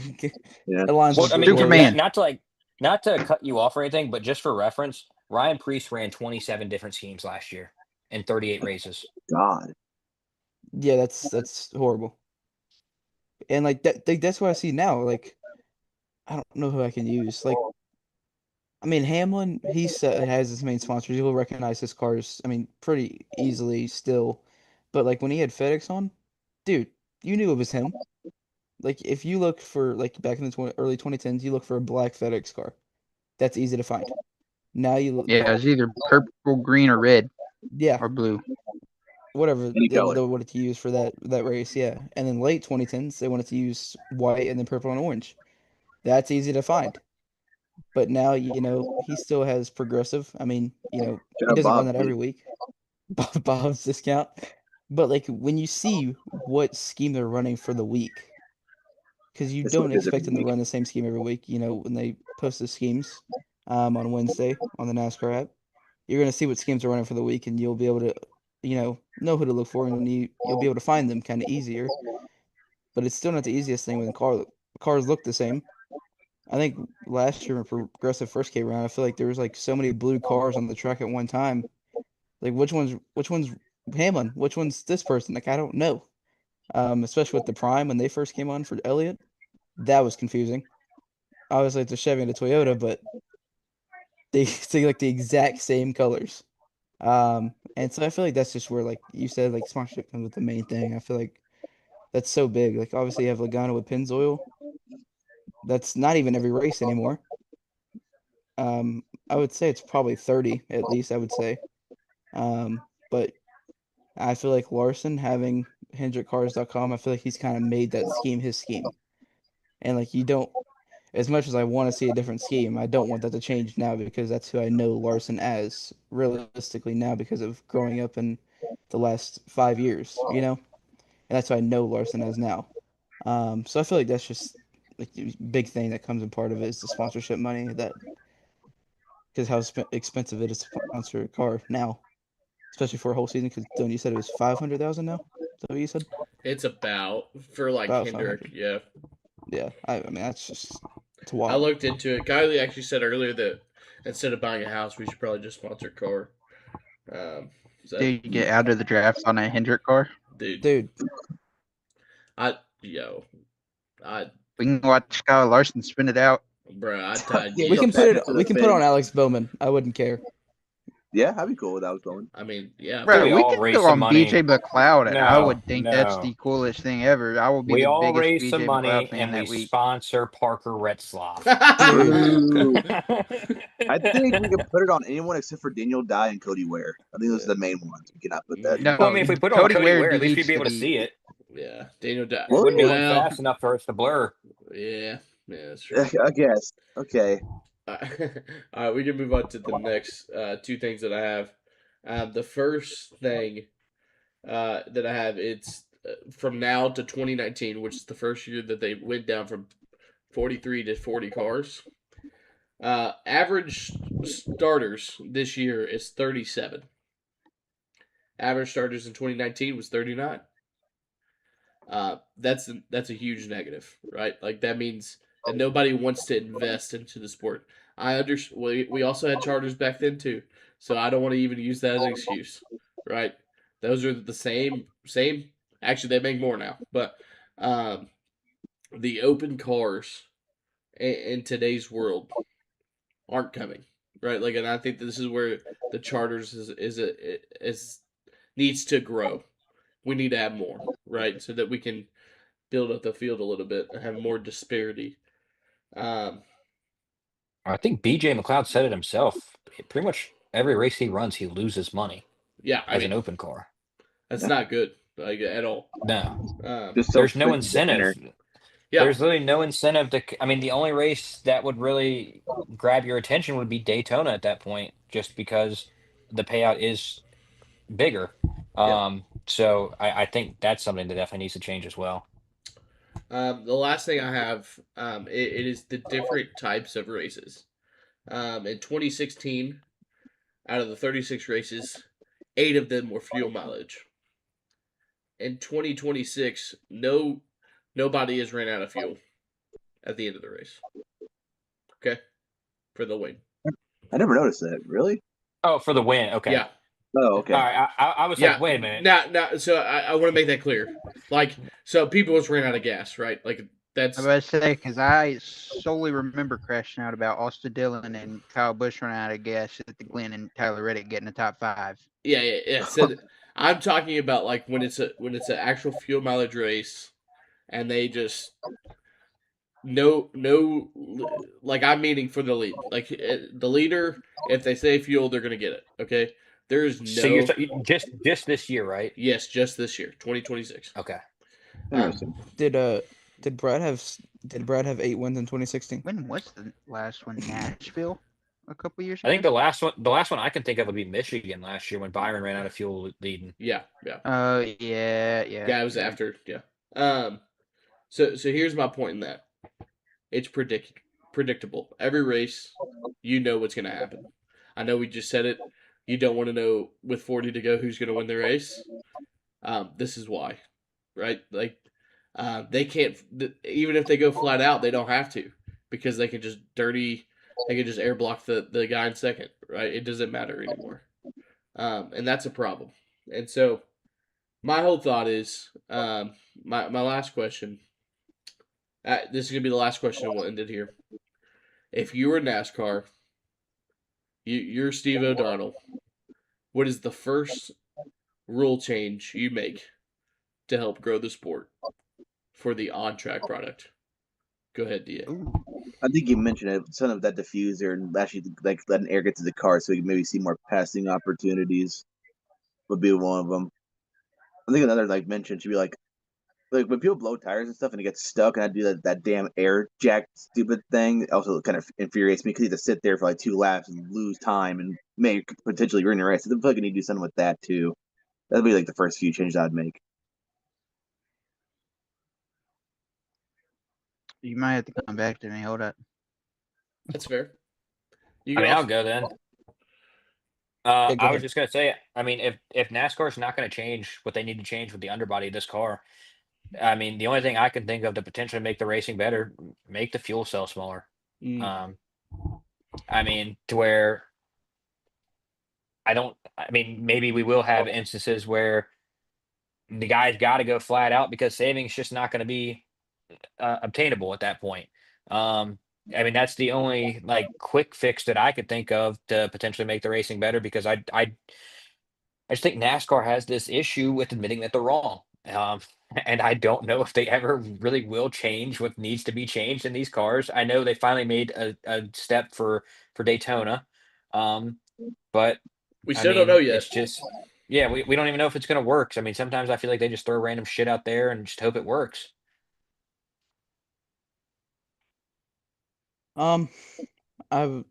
Yeah. Aligns Well, with I the mean, logo. Superman. not to cut you off or anything, but just for reference, Ryan Preece ran 27 different schemes last year in 38 races. God. Yeah, that's horrible. And like that's what I see now. Like, I don't know who I can use. Like, I mean, Hamlin, has his main sponsors. You'll recognize his cars, I mean, pretty easily still. But like when he had FedEx on, dude, you knew it was him. Like if you look for like back in the early 2010s, you look for a black FedEx car. That's easy to find. Now you look, Yeah, it's either purple, green, or red yeah, or blue. whatever Any they color. wanted to use for that race, yeah. And then late 2010s, they wanted to use white and then purple and orange. That's easy to find. But now, he still has progressive. I mean, Shout he out doesn't run Bob, that every dude. week. Bob's discount. But like when you see what scheme they're running for the week, because you It's so don't good expect every them to week. run the same scheme every week, when they post the schemes on Wednesday on the NASCAR app, you're gonna see what schemes are running for the week, and you'll be able to, know who to look for, and you'll be able to find them kind of easier. But it's still not the easiest thing when cars look the same. I think last year when Progressive first came around, I feel like there was like so many blue cars on the track at one time. Like which one's Hamlin? Which one's this person? Like I don't know. Especially with the Prime when they first came on for Elliott, that was confusing. Obviously it's a Chevy and a Toyota, but they say like the exact same colors. And so I feel like that's just where like you said like sponsorship comes with the main thing. I feel like that's so big. Like obviously you have Logano with Pennzoil. That's not even every race anymore. I would say it's probably 30 at least, I would say. But I feel like Larson having HendrickCars.com, I feel like he's kind of made that scheme his scheme. And like you don't, as much as I want to see a different scheme, I don't want that to change now because that's who I know Larson as realistically now because of growing up in the last 5 years, And that's who I know Larson as now. So I feel like that's just like the big thing that comes in part of it is the sponsorship money that because how expensive it is to sponsor a car now, especially for a whole season. Because Dylan, you said it was 500,000 now. Is that what you said? It's about for like About Hendrick, 500. yeah. Yeah, I mean it's I wild. looked into it. Kylie actually said earlier that instead of buying a house, we should probably just sponsor a car. So Did you get out of the drafts on a Hendrick car? dude, Dude, I yo, I We can watch Kyle Larson spin it out. bro, I tied Yeah, we go can Yeats. put back it into we the can put on bin. Alex Bowman. I wouldn't care. Yeah, I'd be cool with that going. I mean, yeah, Well, Bro, we but we all could raise go some on BJ money. McLeod. I No, would think that's no. the coolest thing ever. I will be We the all biggest raise some BJ McLeod money fan and we that week. sponsor Parker Retzlaff. Dude, Boo. I think we can put it on anyone except for Daniel Dye and Cody Ware. I think those are the main ones. We cannot put that. No, Well, I mean, if we put on Cody Cody Ware Ware, at least we'd needs be to able to be. see it. yeah, Daniel Dye. It wouldn't be going Well, fast enough for us to blur. yeah, that's true. I guess. Okay. All right, we can move on to the next two things that I have. The first thing that I have it's from now to 2019, which is the first year that they went down from 43 to 40 cars. Average starters this year is 37. Average starters in 2019 was 39. That's a huge negative, right? Like that means that nobody wants to invest into the sport. I understand. We also had charters back then too, so I don't want to even use that as an excuse, right? Those are the same. Actually, they make more now, but um, the open cars in today's world aren't coming, right? Like, and I think this is where the charters is needs to grow we need to have more, right? So that we can build up the field a little bit and have more disparity. Um, I think BJ McLeod said it himself. Pretty much every race he runs, he loses money yeah, I as an mean open car. that's Yeah. not good like at all. No, Just so there's no freaking the winner. incentive. Yeah, There's literally no incentive to. I mean, the only race that would really grab your attention would be Daytona at that point, just because the payout is bigger. yeah. So I think that's something that definitely needs to change as well. The last thing I have, it is the different types of races. In 2016, out of the 36 races, 8 of them were fuel mileage. In 2026, nobody has ran out of fuel at the end of the race. Okay, for the win. I never noticed that. Really? Oh, for the win. Okay. Yeah, Oh, All okay. right. I was yeah. like, wait a minute. Now. So I want to make that clear. Like, so people just ran out of gas, right? Like that's I was about to say, because I solely remember crashing out about Austin Dillon and Kyle Busch running out of gas at the Glen and Tyler Reddick getting the top 5. yeah. So I'm talking about like when it's an actual fuel mileage race, and they just no like I'm meaning for the lead. Like the leader, if they say fuel, they're gonna get it. Okay, there's So you're no just this year, right? yes, just this year, 2026. Okay. Interesting. Did Brad have 8 wins in 2016? When was the last one? Nashville? A couple years I think ago? the last one I can think of would be Michigan last year when Byron ran out of fuel leading. Yeah. Yeah. Yeah, it was after. Yeah. So here's my point in that. It's predictable. Every race, you know what's gonna happen. I know we just said it. You don't want to know with 40 to go who's gonna win the race. This is why, right? Like, they can't even if they go flat out, they don't have to because they can just they can just air block the guy in second, right? It doesn't matter anymore, and that's a problem. And so my whole thought is, my last question. This is gonna be the last question, and we'll end it here. If you were NASCAR, you're Steve O'Donnell. What is the first rule change you make to help grow the sport for the on-track product? Go ahead, DA. Ooh. I think you mentioned it. Some of that diffuser and actually like letting air get to the car, so you can maybe see more passing opportunities would be one of them. I think another like mention should be like when people blow tires and stuff and it gets stuck and I do that damn air jack stupid thing. It also kind of infuriates me because you have to sit there for like 2 laps and lose time and may potentially ruin your race. So I feel like I need to do something with that too. That'd be like the first few changes I'd make. You might have to come back to me. Hold up. That's fair. You I can mean, I'll also, go then. Yeah, go I was ahead. just gonna say, I mean, if NASCAR's not gonna change what they need to change with the underbody of this car, I mean, the only thing I can think of to potentially make the racing better, make the fuel cell smaller. mm, Um, I mean, to where I mean, maybe we will have instances where the guy's got to go flat out because savings just not going to be obtainable at that point. Um, I mean, that's the only like quick fix that I could think of to potentially make the racing better because I just think NASCAR has this issue with admitting that they're wrong. And I don't know if they ever really will change what needs to be changed in these cars. I know they finally made a step for Daytona, um, but we I still don't know mean, yet. it's just yeah, we don't even know if it's going to work. I mean, sometimes I feel like they just throw random shit out there and just hope it works. Um, I w-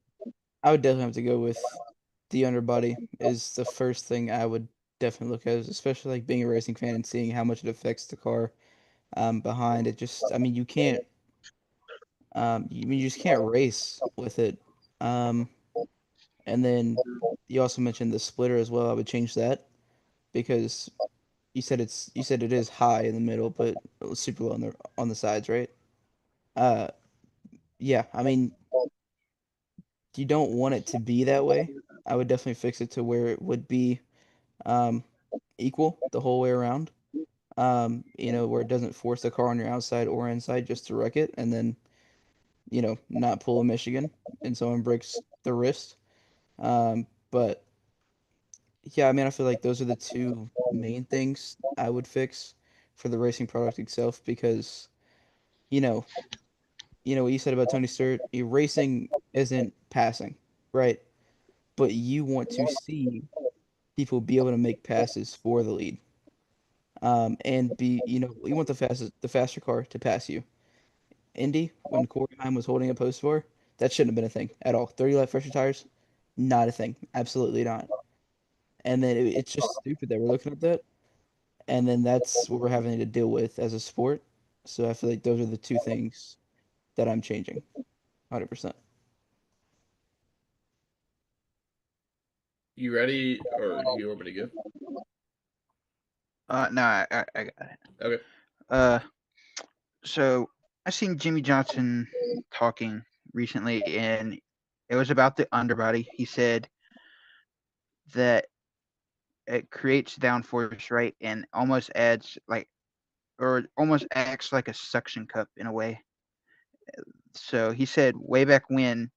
I would definitely have to go with the underbody is the first thing I would definitely look at, especially like being a racing fan and seeing how much it affects the car behind it. Just I mean you can't you just can't race with it. Um, and then you also mentioned the splitter as well. I would change that because you said it is high in the middle, but super low on the sides, right? Uh, yeah. I mean, you don't want it to be that way. I would definitely fix it to where it would be um, equal the whole way around. Where it doesn't force the car on your outside or inside just to wreck it, and then not pull a Michigan and someone breaks the wrist. But Yeah, I mean, I feel like those are the two main things I would fix for the racing product itself because, you know, what you said about Tony Stewart, racing isn't passing, right? But you want to see people be able to make passes for the lead. And be, you want the faster car to pass you. Indy, when Corey Heim was holding a post for, that shouldn't have been a thing at all. 30 lap fresher tires, not a thing. Absolutely not. And then it's just stupid that we're looking at that. And then that's what we're having to deal with as a sport. So I feel like those are the two things that I'm changing, 100%. You ready, or you want me to go? No, I got it. Okay. So I seen Jimmy Johnson talking recently, and it was about the underbody. He said that it creates downforce, right, and almost adds like, or almost acts like a suction cup in a way. So he said way back when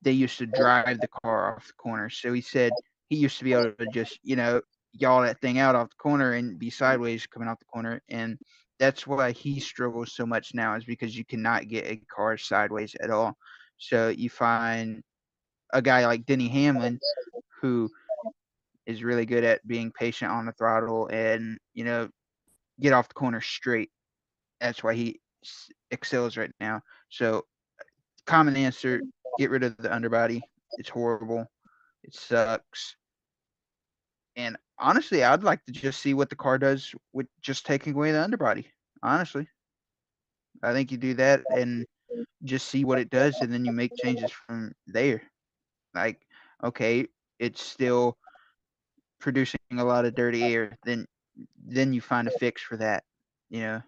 they used to drive the car off the corner. So he said he used to be able to just, yaw that thing out off the corner and be sideways coming off the corner. And that's why he struggles so much now, is because you cannot get a car sideways at all. So you find a guy like Denny Hamlin, who is really good at being patient on the throttle and, get off the corner straight. That's why he excels right now. So, common answer: get rid of the underbody. It's horrible. It sucks. And honestly, I'd like to just see what the car does with just taking away the underbody. Honestly, I think you do that and just see what it does, and then you make changes from there. Like, okay, it's still producing a lot of dirty air. Then you find a fix for that. You know.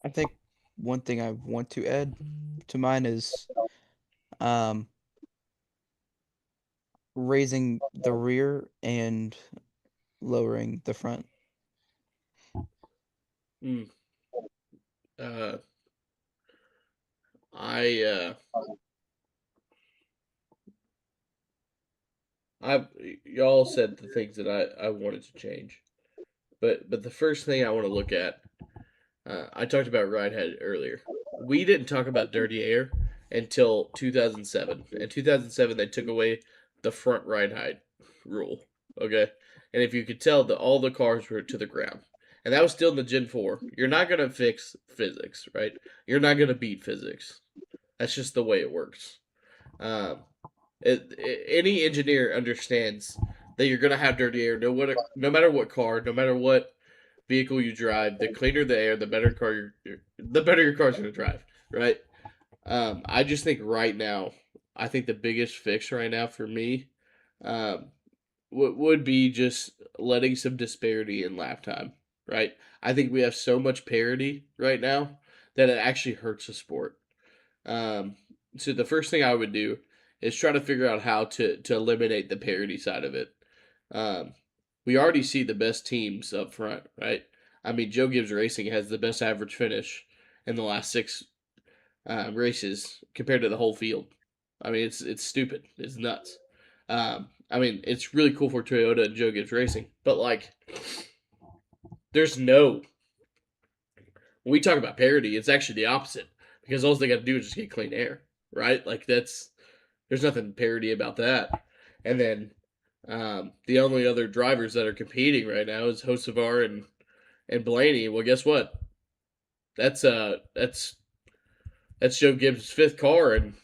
I think one thing I want to add to mine is um, raising the rear and lowering the front. Mm. I y'all said the things that I wanted to change, but the first thing I want to look at, I talked about ride head earlier. We didn't talk about dirty air until 2007. In 2007, they took away the front ride height rule. Okay, and if you could tell, all the cars were to the ground, and that was still in the Gen 4. You're not gonna fix physics, right? You're not gonna beat physics. That's just the way it works. Um, any engineer understands that you're gonna have dirty air, no matter what car, no matter what vehicle you drive. The cleaner the air, the better the better your car's gonna drive, right? I just think right now, I think the biggest fix right now for me, um, would be just letting some disparity in lap time, right? I think we have so much parity right now that it actually hurts the sport. Um, so the first thing I would do is try to figure out how to eliminate the parity side of it. Um, we already see the best teams up front, right? I mean, Joe Gibbs Racing has the best average finish in the last six races compared to the whole field. I mean, it's stupid. It's nuts. I mean, it's really cool for Toyota and Joe Gibbs Racing, but like, there's no. When we talk about parity, it's actually the opposite because all they got to do is just get clean air, right? Like there's nothing parity about that. And then the only other drivers that are competing right now is Hocevar and Blaney. Well, guess what? That's that's Joe Gibbs' fifth car and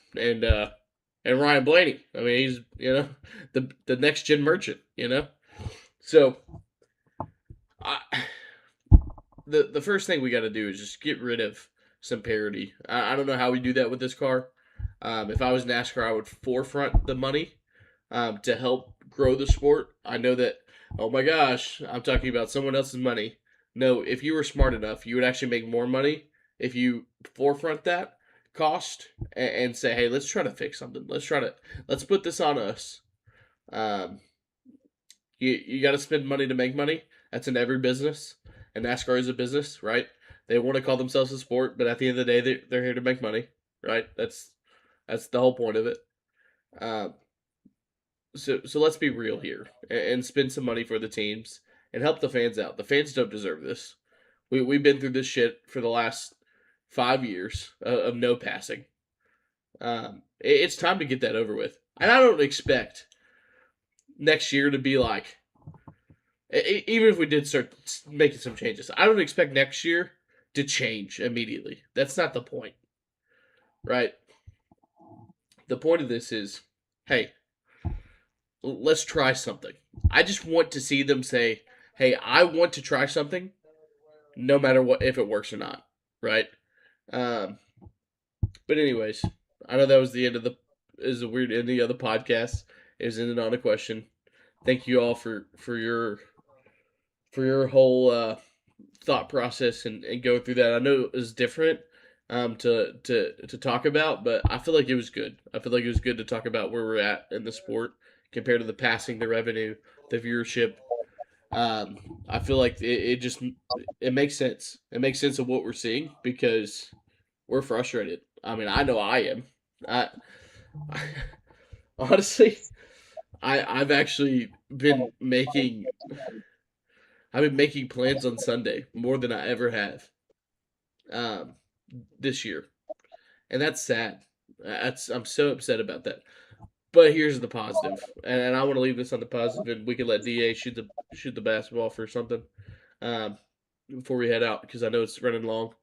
Ryan Blaney. I mean, he's the next gen merchant. So I, the first thing we got to do is just get rid of some parity. I don't know how we do that with this car. If I was NASCAR, I would forefront the money to help grow the sport. I know that. Oh my gosh, I'm talking about someone else's money. No, if you were smart enough, you would actually make more money if you forefront that cost and say, "Hey, let's try to fix something. Let's put this on us." Um, you got to spend money to make money. That's in every business, and NASCAR is a business, right? They want to call themselves a sport, but at the end of the day, they're here to make money, right? That's the whole point of it. Um, So let's be real here and spend some money for the teams and help the fans out. The fans don't deserve this. We've been through this shit for the last 5 years of no passing. It's time to get that over with. And I don't expect next year to be like, even if we did start making some changes, I don't expect next year to change immediately. That's not the point, right? The point of this is, hey, let's try something. I just want to see them say, hey, I want to try something, no matter what, if it works or not, right? But anyways, I know that was the end of is a weird ending of the podcast. It was ended on a question. Thank you all for your whole thought process and going through that. I know it was different to talk about, but I feel like it was good. I feel like it was good to talk about where we're at in the sport compared to the passing, the revenue, the viewership. I feel like it makes sense. It makes sense of what we're seeing because we're frustrated. I mean, I know I am. I honestly, I've actually been making plans on Sunday more than I ever have this year, and that's sad. I'm so upset about that. But here's the positive, and I want to leave this on the positive, and we can let Da shoot the basketball for something before we head out because I know it's running long.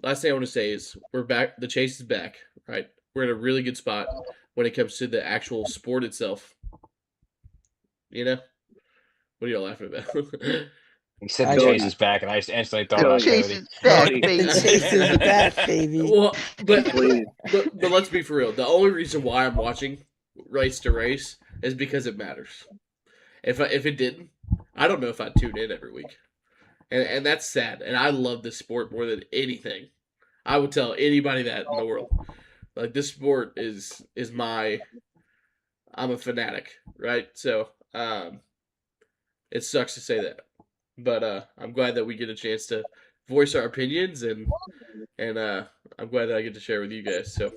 Last thing I want to say is we're back. The chase is back. Right, we're in a really good spot when it comes to the actual sport itself. You know, what are y'all laughing about? He said I the got chase you. is back, and I just instantly thought about Chase Cody. is back, Cody. baby. The chase is back, baby. Well, but Please. let's be for real. The only reason why I'm watching race to race is because it matters. If it didn't, I don't know if I'd tune in every week, and that's sad. And I love this sport more than anything. I would tell anybody that in the world. Like this sport is I'm a fanatic, right? So it sucks to say that, but I'm glad that we get a chance to voice our opinions and I'm glad that I get to share with you guys. So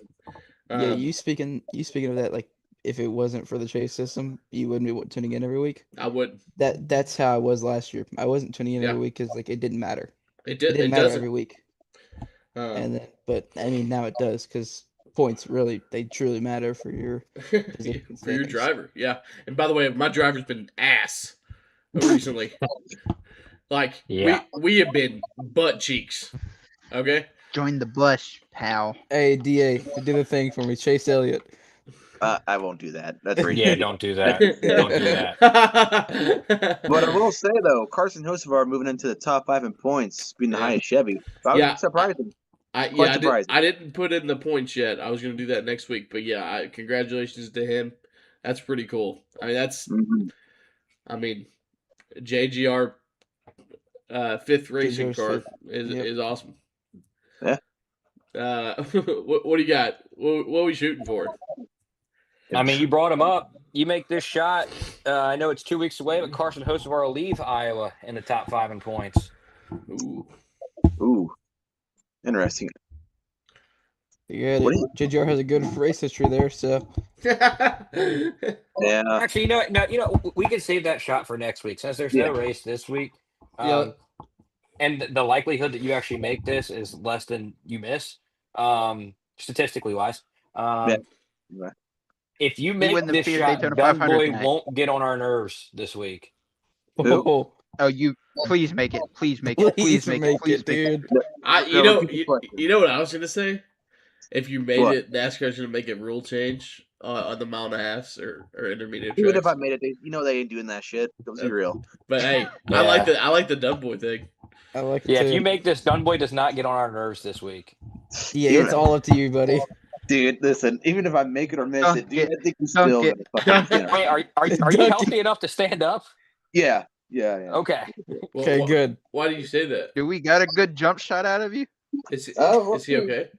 Yeah, you speaking of that, like if it wasn't for the chase system, you wouldn't be tuning in every week. I would. That's how I was last year. I wasn't tuning in Yeah. every week because like it didn't matter. It It didn't matter doesn't. every week. And then, but I mean now it does because points they truly matter for your for your standings. driver. Yeah. And by the way, my driver's been ass recently. Like Yeah. we have been butt cheeks. Okay. Join the bus, pal. Hey Da, do the thing for me, Chase Elliott. I won't do that. That's very Yeah, easy. don't do that. Don't do that. But I will say though, Carson Hocevar moving into the top 5 in points, being the Yeah. highest Chevy. Yeah. Surprising. I didn't put in the points yet. I was gonna do that next week, but yeah, congratulations to him. That's pretty cool. I mean, I mean, JGR fifth racing JGR's car fifth. Yep. is awesome. Yeah. What do you got? What are we shooting for? I mean, you brought him up. You make this shot. I know it's 2 weeks away, but Carson Hocevar will leave Iowa in the top 5 in points. Ooh. Interesting. Yeah, What do you- JGR has a good race history there, so Yeah. Actually, you know, we can save that shot for next week since there's no race this week. Yeah. And the likelihood that you actually make this is less than you miss, statistically wise. Yeah. If you He make wouldn't this appear shot, Daytona 500 Dunboy tonight. won't get on our nerves this week. Who? Oh, you please make it. Please make it. Please make it. Please make it. dude. You know what I was gonna say? If you made What? it, NASCAR's gonna make a rule change on the mile and a halves or intermediate Even tracks. if I made it, they ain't doing that shit. Let's be real. But hey, Yeah. I like the Dunboy thing. I like it Yeah, too. if you make this, Dunboy does not get on our nerves this week. Yeah, Even it's all up to you, buddy. Dude, listen. Even if I make it or miss Dunk it, dude, it. I think he's Dunk still it. gonna fucking Wait, are you Duncan. healthy enough to stand up? Yeah. Okay. Well, Okay, good. Why do you say that? Do we got a good jump shot out of you? Is Oh, he okay?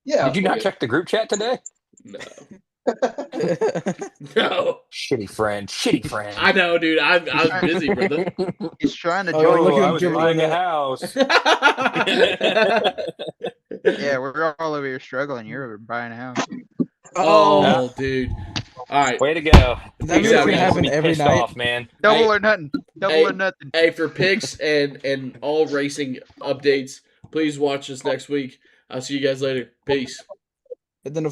Yeah. Did you not okay. check the group chat today? No. No. Shitty friend. I know, dude. I'm busy, brother. He's trying to Oh, join. look at I him was jumping buying on a that. house. Yeah, we're all over here struggling. You're over buying a house. Oh, dude. All right. Way to go. That Peace means it's out, gonna guys. happen Be every pissed night. off, man. Double Hey, or nothing. Double hey, or nothing. Hey, for picks and all racing updates, please watch us next week. I'll see you guys later. Peace. And then, of